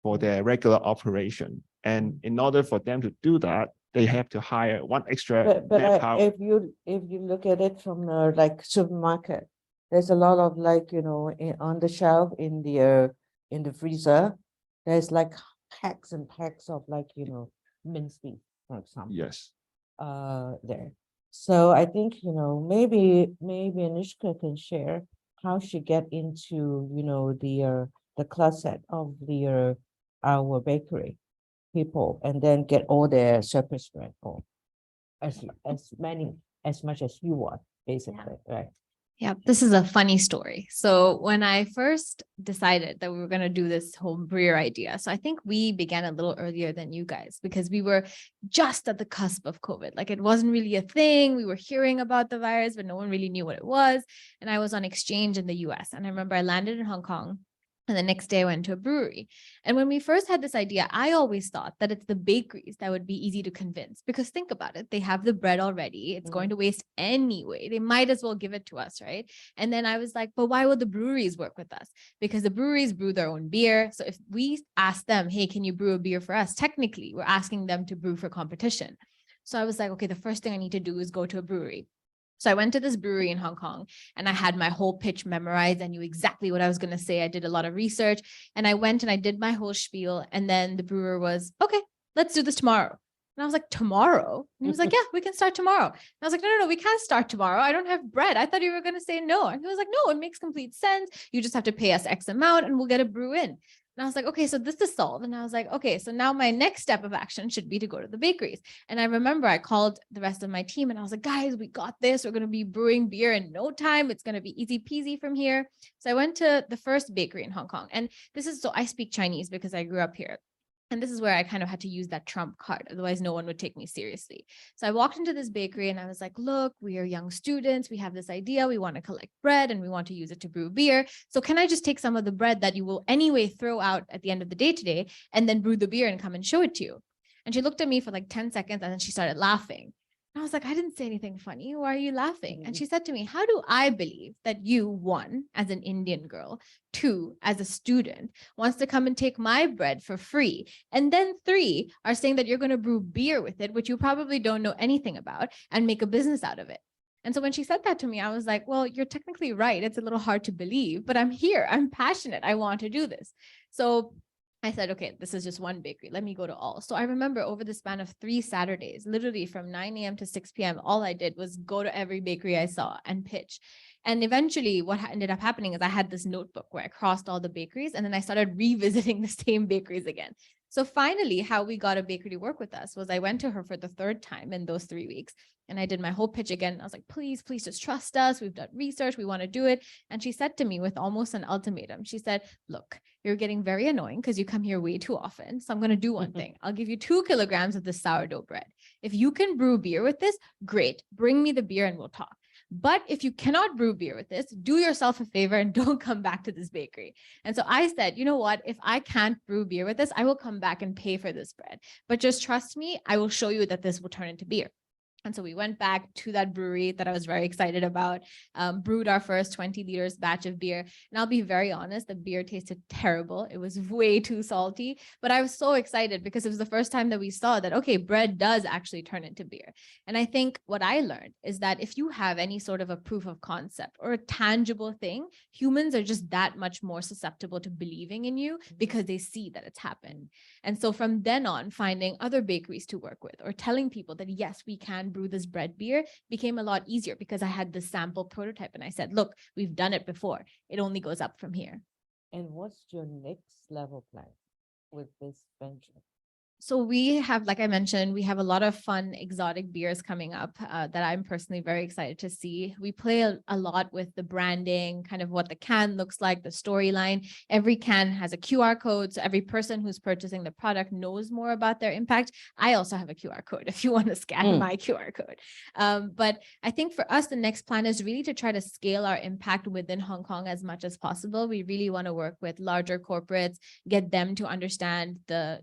for their regular operation, and in order for them to do that, they have to hire one extra But manpower. if you look at it from like supermarket, there's a lot of like, on the shelf in the freezer, there's like packs and packs of like, minced beef, for example. Yes. There. So I think, maybe Anushka can share how she get into, the closet of our bakery people and then get all their surplus bread or as much as you want, basically, right? Yeah, this is a funny story. So when I first decided that we were going to do this whole Breer idea, so I think we began a little earlier than you guys because we were just at the cusp of COVID. Like it wasn't really a thing. We were hearing about the virus, but no one really knew what it was. And I was on exchange in the US. And I remember I landed in Hong Kong. And the next day I went to a brewery. And when we first had this idea, I always thought that it's the bakeries that would be easy to convince because think about it. They have the bread already. It's going to waste anyway. They might as well give it to us, right? And then I was like, but why would the breweries work with us? Because the breweries brew their own beer. So if we ask them, hey, can you brew a beer for us? Technically, we're asking them to brew for competition. So I was like, okay, the first thing I need to do is go to a brewery. So I went to this brewery in Hong Kong and I had my whole pitch memorized. I knew exactly what I was going to say. I did a lot of research and I went and I did my whole spiel. And then the brewer was, okay, let's do this tomorrow. And I was like, tomorrow? And he was like, yeah, we can start tomorrow. And I was like, no, we can't start tomorrow. I don't have bread. I thought you were going to say no. And he was like, no, it makes complete sense. You just have to pay us X amount and we'll get a brew in. And I was like, okay, so this is solved. And I was like, okay, so now my next step of action should be to go to the bakeries. And I remember I called the rest of my team and I was like, guys, we got this. We're going to be brewing beer in no time. It's going to be easy peasy from here. So I went to the first bakery in Hong Kong. And this is, so I speak Chinese because I grew up here. And this is where I kind of had to use that trump card. Otherwise, no one would take me seriously. So I walked into this bakery and I was like, look, we are young students. We have this idea. We want to collect bread and we want to use it to brew beer. So can I just take some of the bread that you will anyway throw out at the end of the day today and then brew the beer and come and show it to you? And she looked at me for like 10 seconds and then she started laughing. And I was like, I didn't say anything funny. Why are you laughing? And she said to me, how do I believe that you, one, as an Indian girl, two, as a student, wants to come and take my bread for free, and then three, are saying that you're going to brew beer with it, which you probably don't know anything about, and make a business out of it? And so when she said that to me, I was like, well, you're technically right. It's a little hard to believe, but I'm here. I'm passionate. I want to do this. So I said, okay, this is just one bakery. Let me go to all. So I remember over the span of 3 Saturdays, literally from 9 a.m. to 6 p.m., all I did was go to every bakery I saw and pitch. And eventually what ended up happening is I had this notebook where I crossed all the bakeries and then I started revisiting the same bakeries again. So finally, how we got a bakery to work with us was I went to her for the 3rd time in those 3 weeks. And I did my whole pitch again. I was like, please just trust us. We've done research. We want to do it. And she said to me with almost an ultimatum, she said, look, you're getting very annoying because you come here way too often. So I'm going to do one thing. I'll give you 2 kilograms of this sourdough bread. If you can brew beer with this, great. Bring me the beer and we'll talk. But if you cannot brew beer with this, do yourself a favor and don't come back to this bakery. And so I said, you know what, if I can't brew beer with this, I will come back and pay for this bread. But just trust me, I will show you that this will turn into beer. And so we went back to that brewery that I was very excited about, brewed our first 20 liters batch of beer. And I'll be very honest, the beer tasted terrible. It was way too salty, but I was so excited because it was the first time that we saw that, okay, bread does actually turn into beer. And I think what I learned is that if you have any sort of a proof of concept or a tangible thing, humans are just that much more susceptible to believing in you because they see that it's happened. And so from then on, finding other bakeries to work with or telling people that, yes, we can brew this bread beer became a lot easier because I had the sample prototype and I said, look, we've done it before. It only goes up from here. And what's your next level plan with this venture? So we have, like I mentioned, we have a lot of fun exotic beers coming up that I'm personally very excited to see. We play a lot with the branding, kind of what the can looks like, the storyline. Every can has a QR code. So every person who's purchasing the product knows more about their impact. I also have a QR code if you want to scan my QR code. But I think for us, the next plan is really to try to scale our impact within Hong Kong as much as possible. We really want to work with larger corporates, get them to understand the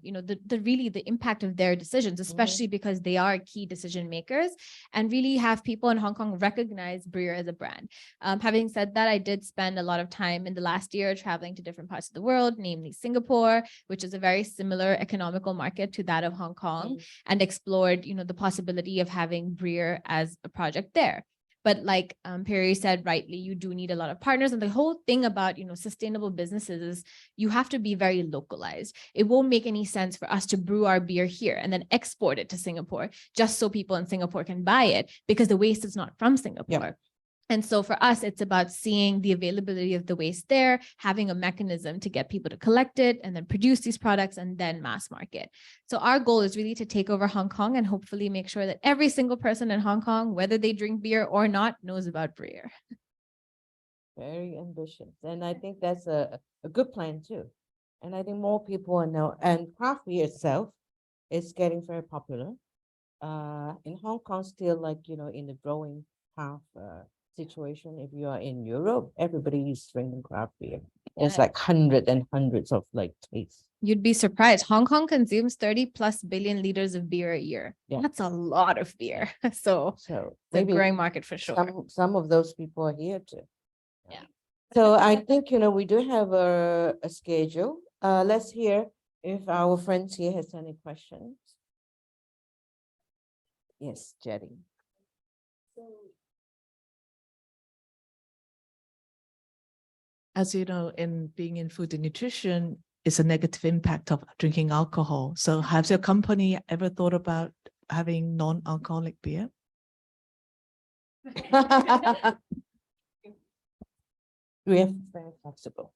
impact of their decisions, especially because they are key decision makers, and really have people in Hong Kong recognize Breer as a brand. Having said that, I did spend a lot of time in the last year traveling to different parts of the world, namely Singapore, which is a very similar economical market to that of Hong Kong, and explored, the possibility of having Breer as a project there. But like Perry said rightly, you do need a lot of partners. And the whole thing about, sustainable businesses is you have to be very localized. It won't make any sense for us to brew our beer here and then export it to Singapore just so people in Singapore can buy it, because the waste is not from Singapore. And so for us, it's about seeing the availability of the waste there, having a mechanism to get people to collect it and then produce these products and then mass market. So our goal is really to take over Hong Kong and hopefully make sure that every single person in Hong Kong, whether they drink beer or not, knows about Breer. Very ambitious. And I think that's a good plan too. And I think more people will know, and craft beer itself is getting very popular. In Hong Kong, still like, in the growing path situation. If you are in Europe, everybody is drinking craft beer. There's Yeah. like hundreds and hundreds of like tastes. You'd be surprised. Hong Kong consumes 30+ billion liters of beer a year. Yeah. That's a lot of beer. So So it's a maybe growing market for sure. some of those people are here too. Yeah. So I think, we do have a schedule. Let's hear if our friends here has any questions. Yes, Jetty. As you know, in being in food and nutrition, is a negative impact of drinking alcohol. So has your company ever thought about having non-alcoholic beer? We are very flexible.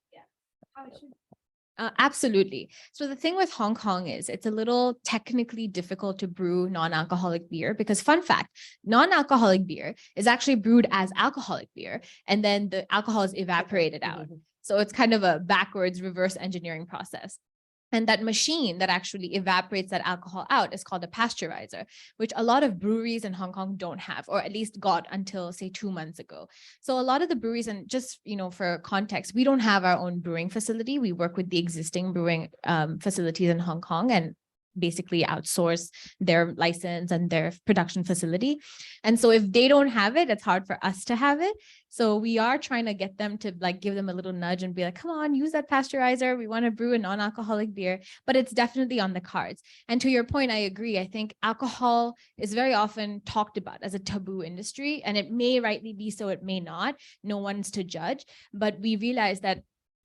Absolutely. So the thing with Hong Kong is it's a little technically difficult to brew non-alcoholic beer because, fun fact, non-alcoholic beer is actually brewed as alcoholic beer, and then the alcohol is evaporated out. So it's kind of a backwards reverse engineering process. And that machine that actually evaporates that alcohol out is called a pasteurizer, which a lot of breweries in Hong Kong don't have, or at least got until, say, 2 months ago. So a lot of the breweries, and just, for context, we don't have our own brewing facility. We work with the existing brewing facilities in Hong Kong and basically outsource their license and their production facility. And so if they don't have it, it's hard for us to have it. So we are trying to get them to give them a little nudge and be like, come on, use that pasteurizer. We want to brew a non-alcoholic beer, but it's definitely on the cards. And to your point, I agree. I think alcohol is very often talked about as a taboo industry, and it may rightly be so, it may not. No one's to judge, but we realize that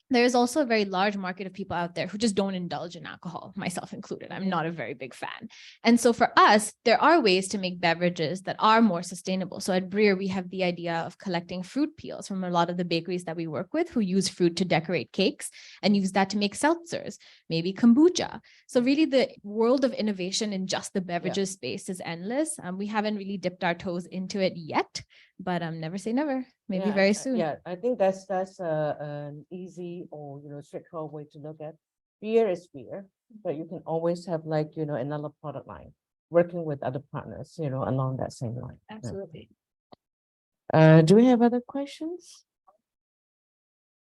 there's also a very large market of people out there who just don't indulge in alcohol, myself included. I'm not a very big fan. And so for us, there are ways to make beverages that are more sustainable. So at Breer, we have the idea of collecting fruit peels from a lot of the bakeries that we work with who use fruit to decorate cakes and use that to make seltzers, maybe kombucha. So really the world of innovation in just the beverages space is endless. We haven't really dipped our toes into it yet, but never say never. Maybe very soon. Yeah, I think that's an easy or straightforward way to look at beer is beer, but you can always have another product line working with other partners, along that same line. Absolutely. Do we have other questions?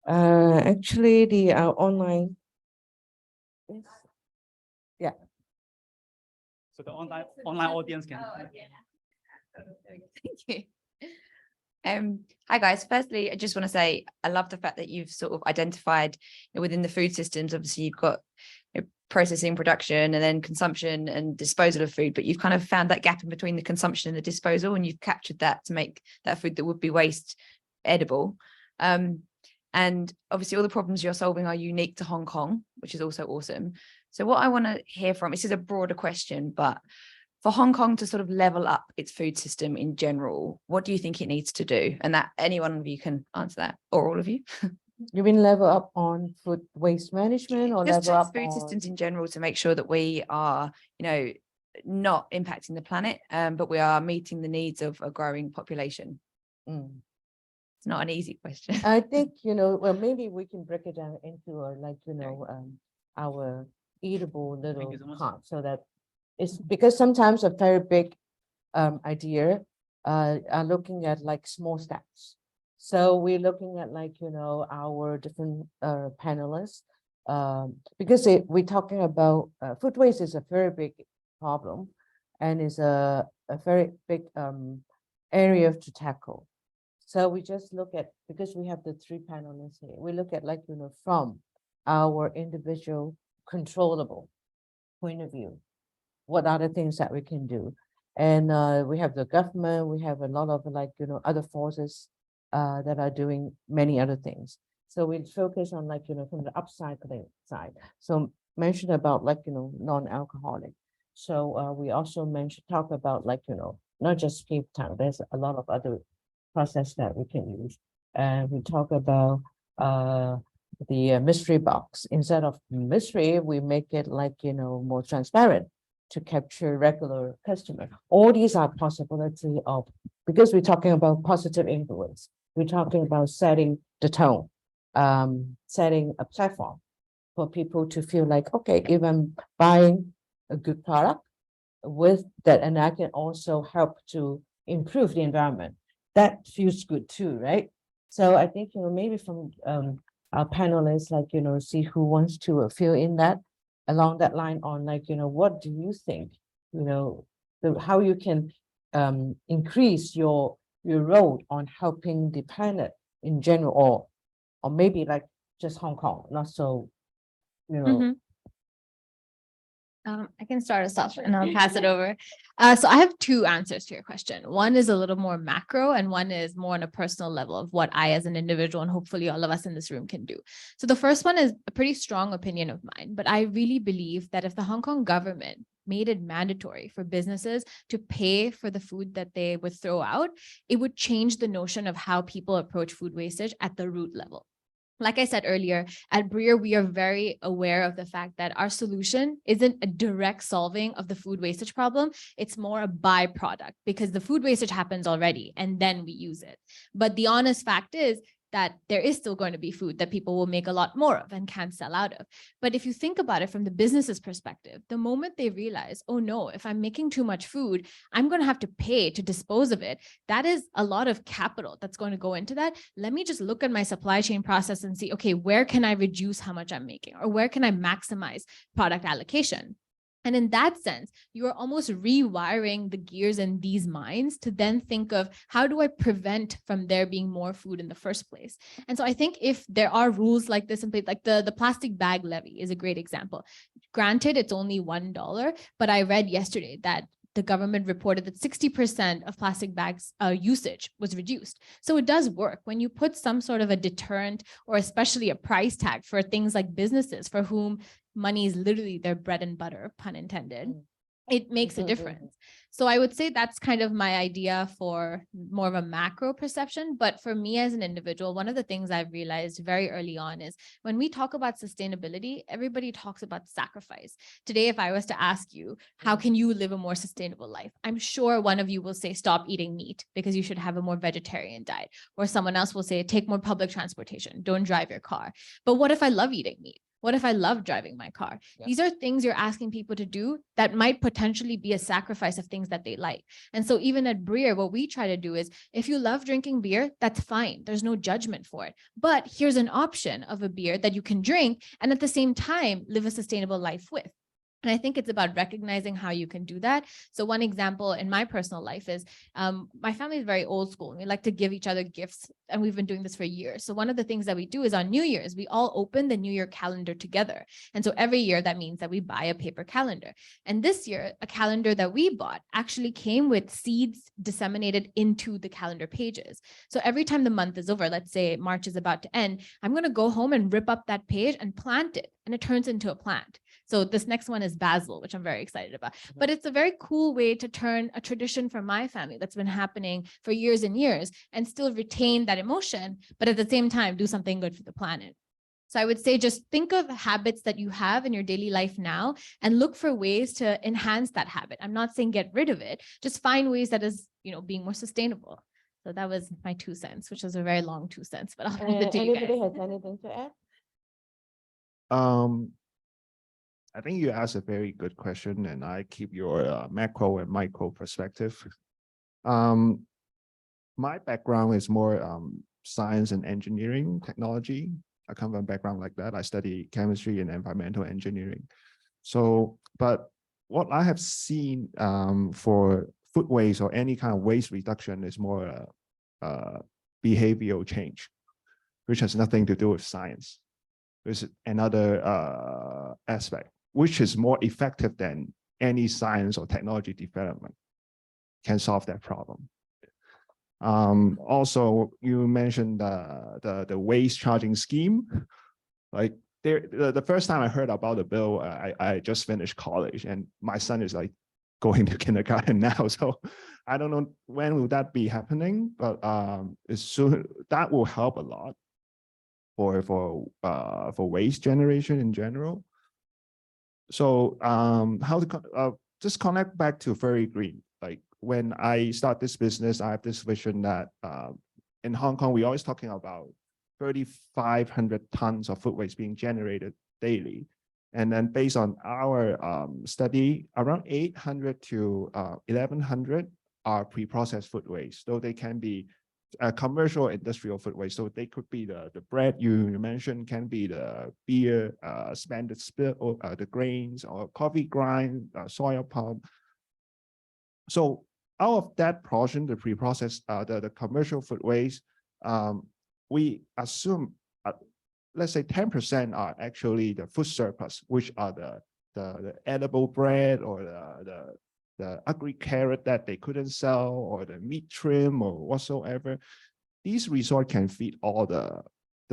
Actually, the online. Yes. Yeah. So the online audience can. Thank you. Hi guys. Firstly, I just want to say I love the fact that you've sort of identified within the food systems. Obviously, you've got processing, production, and then consumption and disposal of food. But you've kind of found that gap in between the consumption and the disposal, and you've captured that to make that food that would be waste edible. And obviously, all the problems you're solving are unique to Hong Kong, which is also awesome. So, what I want to hear from, this is a broader question, but for Hong Kong to sort of level up its food system in general, what do you think it needs to do? And that any one of you can answer that, or all of you. You mean level up on food waste management, or Just level up food on systems in general to make sure that we are, not impacting the planet, but we are meeting the needs of a growing population. Mm. It's not an easy question. I think, well, maybe we can break it down into our eatable you little so much. part, so that it's because sometimes a very big idea are looking at like small steps. So we're looking at our different panelists because we're talking about food waste is a very big problem and is a very big area to tackle. So we just look at, because we have the three panelists here, we look at from our individual controllable point of view, what are the things that we can do? And we have the government, we have a lot of like, other forces that are doing many other things. So we focus on like, from the upcycling side. So mention about like, non-alcoholic. So we also talk about like, not just peep tongue, there's a lot of other process that we can use. And we talk about the mystery box. Instead of mystery, we make it like, more transparent to capture regular customer. All these are possibility of, because we're talking about positive influence. We're talking about setting the tone, setting a platform for people to feel like, okay, if I'm buying a good product with that, and I can also help to improve the environment, that feels good too, right? So I think, maybe from our panelists, like, see who wants to fill in that along that line on like, what do you think, how you can increase your role on helping the planet in general, or maybe like just Hong Kong, not so, Mhm. I can start us off and I'll pass it over. So I have two answers to your question. One is a little more macro and one is more on a personal level of what I as an individual and hopefully all of us in this room can do. So the first one is a pretty strong opinion of mine, but I really believe that if the Hong Kong government made it mandatory for businesses to pay for the food that they would throw out, it would change the notion of how people approach food wastage at the root level. Like I said earlier, at Breer, we are very aware of the fact that our solution isn't a direct solving of the food wastage problem. It's more a byproduct because the food wastage happens already and then we use it. But the honest fact is that there is still going to be food that people will make a lot more of and can't sell out of. But if you think about it from the business's perspective, the moment they realize, oh no, if I'm making too much food, I'm going to have to pay to dispose of it. That is a lot of capital that's going to go into that. Let me just look at my supply chain process and see, okay, where can I reduce how much I'm making, or where can I maximize product allocation? And in that sense, you are almost rewiring the gears in these minds to then think of how do I prevent from there being more food in the first place? And so I think if there are rules like this in place, like the plastic bag levy is a great example. Granted, it's only $1, but I read yesterday that the government reported that 60% of plastic bags usage was reduced. So it does work when you put some sort of a deterrent or especially a price tag for things like businesses for whom money is literally their bread and butter, pun intended. It makes a difference. So I would say that's kind of my idea for more of a macro perception. But for me as an individual, one of the things I've realized very early on is when we talk about sustainability, everybody talks about sacrifice. Today, if I was to ask you, how can you live a more sustainable life? I'm sure one of you will say, stop eating meat because you should have a more vegetarian diet. Or someone else will say, take more public transportation, don't drive your car. But what if I love eating meat? What if I love driving my car? Yeah. These are things you're asking people to do that might potentially be a sacrifice of things that they like. And so even at Breer, what we try to do is if you love drinking beer, that's fine. There's no judgment for it. But here's an option of a beer that you can drink and at the same time live a sustainable life with. And I think it's about recognizing how you can do that. So one example in my personal life is my family is very old school. We like to give each other gifts, and we've been doing this for years. So one of the things that we do is on New Year's, we all open the New Year calendar together. And so every year that means that we buy a paper calendar. And this year, a calendar that we bought actually came with seeds disseminated into the calendar pages. So every time the month is over, let's say March is about to end, I'm going to go home and rip up that page and plant it. And it turns into a plant. So this next one is basil, which I'm very excited about. But it's a very cool way to turn a tradition for my family that's been happening for years and years and still retain that emotion, but at the same time, do something good for the planet. So I would say just think of habits that you have in your daily life now and look for ways to enhance that habit. I'm not saying get rid of it, just find ways that is, being more sustainable. So that was my 2 cents, which was a very long 2 cents, but I'll hand it to you guys. Anybody has anything to add? I think you asked a very good question, and I keep your macro and micro perspective. My background is more science and engineering technology. I come from a background like that. I study chemistry and environmental engineering. So, but what I have seen for food waste or any kind of waste reduction is more behavioral change, which has nothing to do with science. There's another aspect, which is more effective than any science or technology development. can solve that problem. Also, you mentioned the waste charging scheme. Like the first time I heard about the bill, I just finished college, and my son is like going to kindergarten now. So I don't know when will that be happening, but as soon that will help a lot for waste generation in general. So how to just connect back to Very Green. Like when I start this business, I have this vision that in Hong Kong, we always talking about 3,500 tons of food waste being generated daily. And then based on our study, around 800 to 1,100 are pre-processed food waste. So they can be commercial industrial food waste. So they could be the bread you mentioned, can be the beer, spanded spill, or the grains, or coffee grind, soya pulp. So out of that portion, the pre-processed, the commercial food waste, we assume, let's say 10% are actually the food surplus, which are the edible bread or the ugly carrot that they couldn't sell, or the meat trim or whatsoever. These resources can feed all the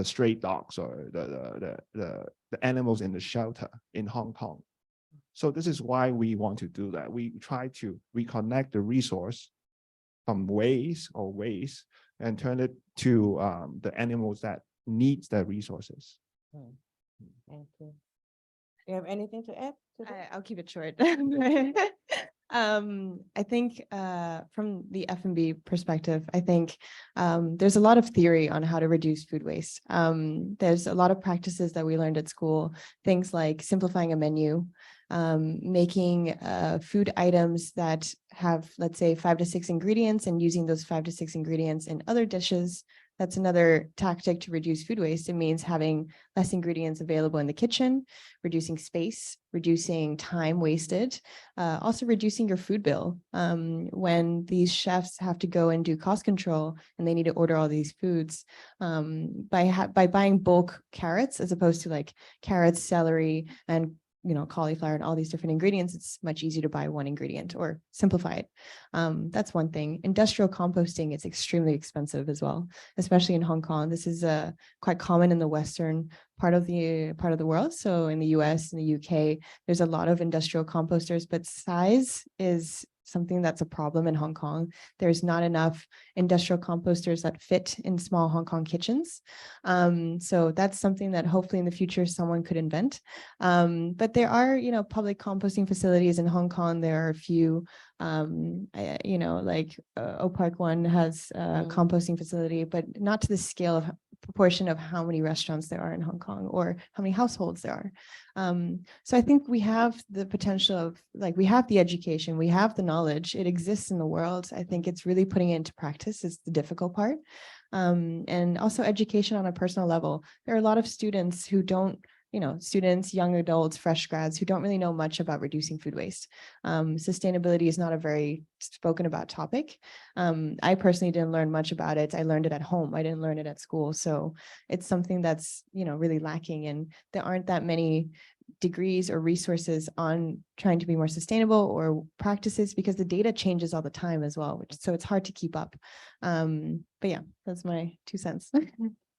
stray dogs or the animals in the shelter in Hong Kong. So this is why we want to do that. We try to reconnect the resource from waste and turn it to the animals that needs the resources. Thank you. Do you have anything to add to that? I'll keep it short. I think from the F&B perspective, I think there's a lot of theory on how to reduce food waste. There's a lot of practices that we learned at school, things like simplifying a menu, making food items that have, let's say, 5 to 6 ingredients, and using those 5 to 6 ingredients in other dishes. That's another tactic to reduce food waste. It means having less ingredients available in the kitchen, reducing space, reducing time wasted, also reducing your food bill. When these chefs have to go and do cost control and they need to order all these foods, by buying bulk carrots as opposed to like carrots, celery, and cauliflower and all these different ingredients, it's much easier to buy one ingredient or simplify it. That's one thing. Industrial composting is extremely expensive as well, especially in Hong Kong. This is quite common in the Western part of the world. So in the US and the UK, there's a lot of industrial composters, but size is something that's a problem in Hong Kong. There's not enough industrial composters that fit in small Hong Kong kitchens. So that's something that hopefully in the future someone could invent. But there are, public composting facilities in Hong Kong. There are a few, like Opark One has a composting facility, but not to the scale of proportion of how many restaurants there are in Hong Kong or how many households there are. So I think we have the potential of, like, we have the education, we have the knowledge, it exists in the world. I think it's really putting it into practice is the difficult part. And also education on a personal level. There are a lot of students who don't, students, young adults, fresh grads who don't really know much about reducing food waste. Sustainability is not a very spoken about topic. I personally didn't learn much about it. I learned it at home. I didn't learn it at school. So it's something that's, really lacking, and there aren't that many degrees or resources on trying to be more sustainable or practices, because the data changes all the time as well, so it's hard to keep up. But yeah, that's my 2 cents.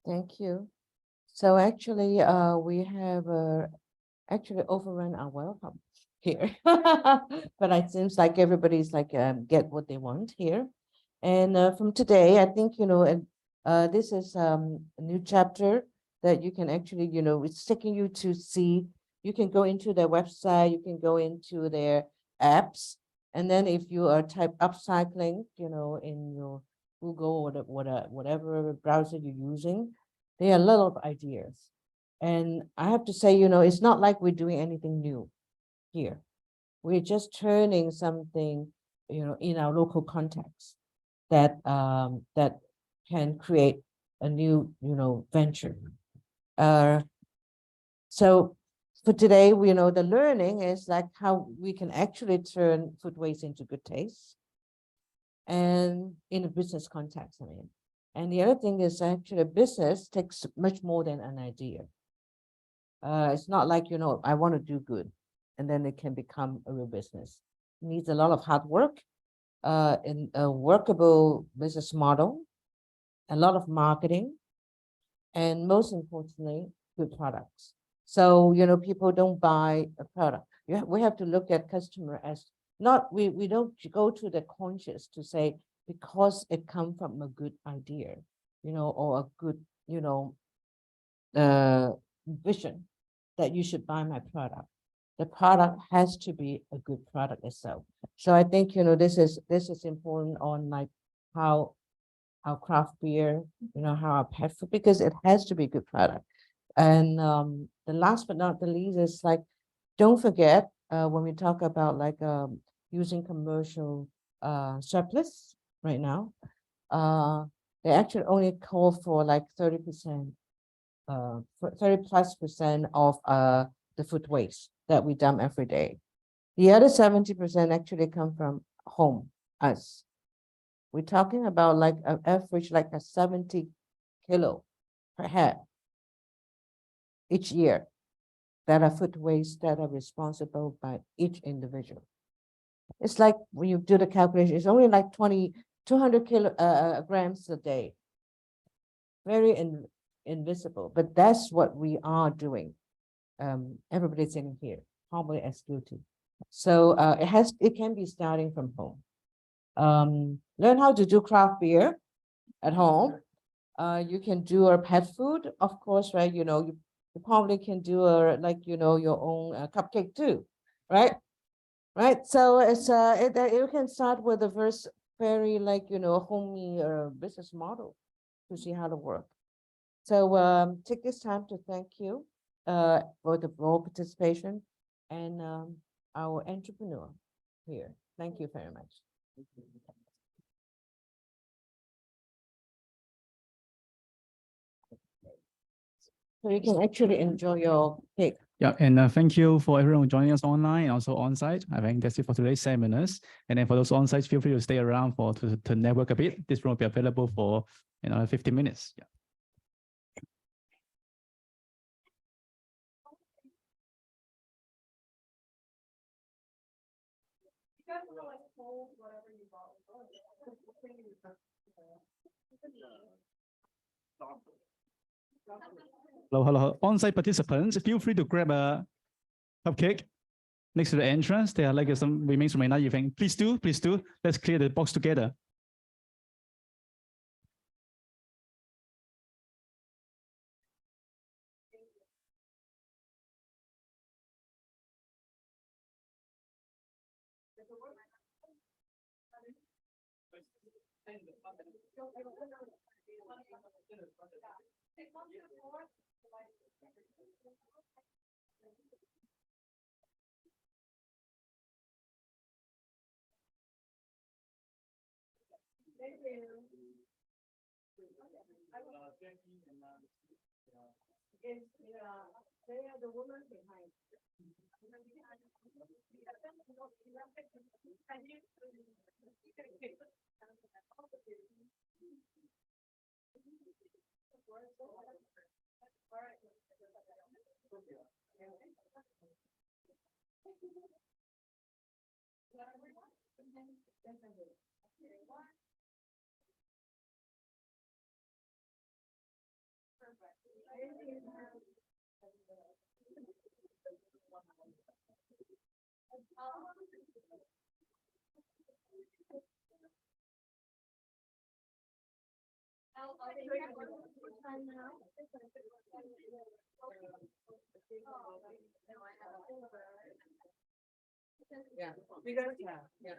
Thank you. So actually, we have actually overrun our welcome here, but it seems like everybody's like get what they want here. And from today, I think this is a new chapter that you can actually it's taking you to see. You can go into their website, you can go into their apps, and then if you type upcycling, in your Google or whatever browser you're using, there are a lot of ideas. And I have to say, it's not like we're doing anything new here. We're just turning something, in our local context that that can create a new, venture. So for today, the learning is like how we can actually turn food waste into good taste, and in a business context, I mean. And the other thing is actually business takes much more than an idea. It's not like, I want to do good and then it can become a real business. It needs a lot of hard work. in a workable business model, a lot of marketing, and most importantly, good products. So, people don't buy a product. We have to look at customer as not, we don't go to the conscious to say, because it come from a good idea, or a good, vision that you should buy my product. The product has to be a good product itself. So I think, this is important on like how our craft beer, how our pet food, because it has to be a good product. And the last but not the least is like, don't forget when we talk about like using commercial surplus right now, they actually only call for like 30%, 30+% of the food waste that we dump every day. The other 70% actually come from home, us. We're talking about like an average, like a 70 kilo per head each year that are food waste that are responsible by each individual. It's like when you do the calculation, it's only like 200 grams a day. Very invisible, but that's what we are doing. Everybody's sitting here, probably as guilty. So it can be starting from home. Learn how to do craft beer at home. You can do a pet food, of course, right? You probably can do your own cupcake too, right? Right. So it's you can start with a very homey business model to see how to work. So take this time to thank you for the broad participation and our entrepreneur here. Thank you very much. So you can actually enjoy your cake. Yeah, and thank you for everyone joining us online and also on-site. I think that's it for today's seminars. And then for those on-site, feel free to stay around to network a bit. This room will be available for 15 minutes. Yeah. Hello. On-site participants, feel free to grab a cupcake next to the entrance. There are like some remains from another event. Please do. Let's clear the box together. Yeah, we got it. Yeah.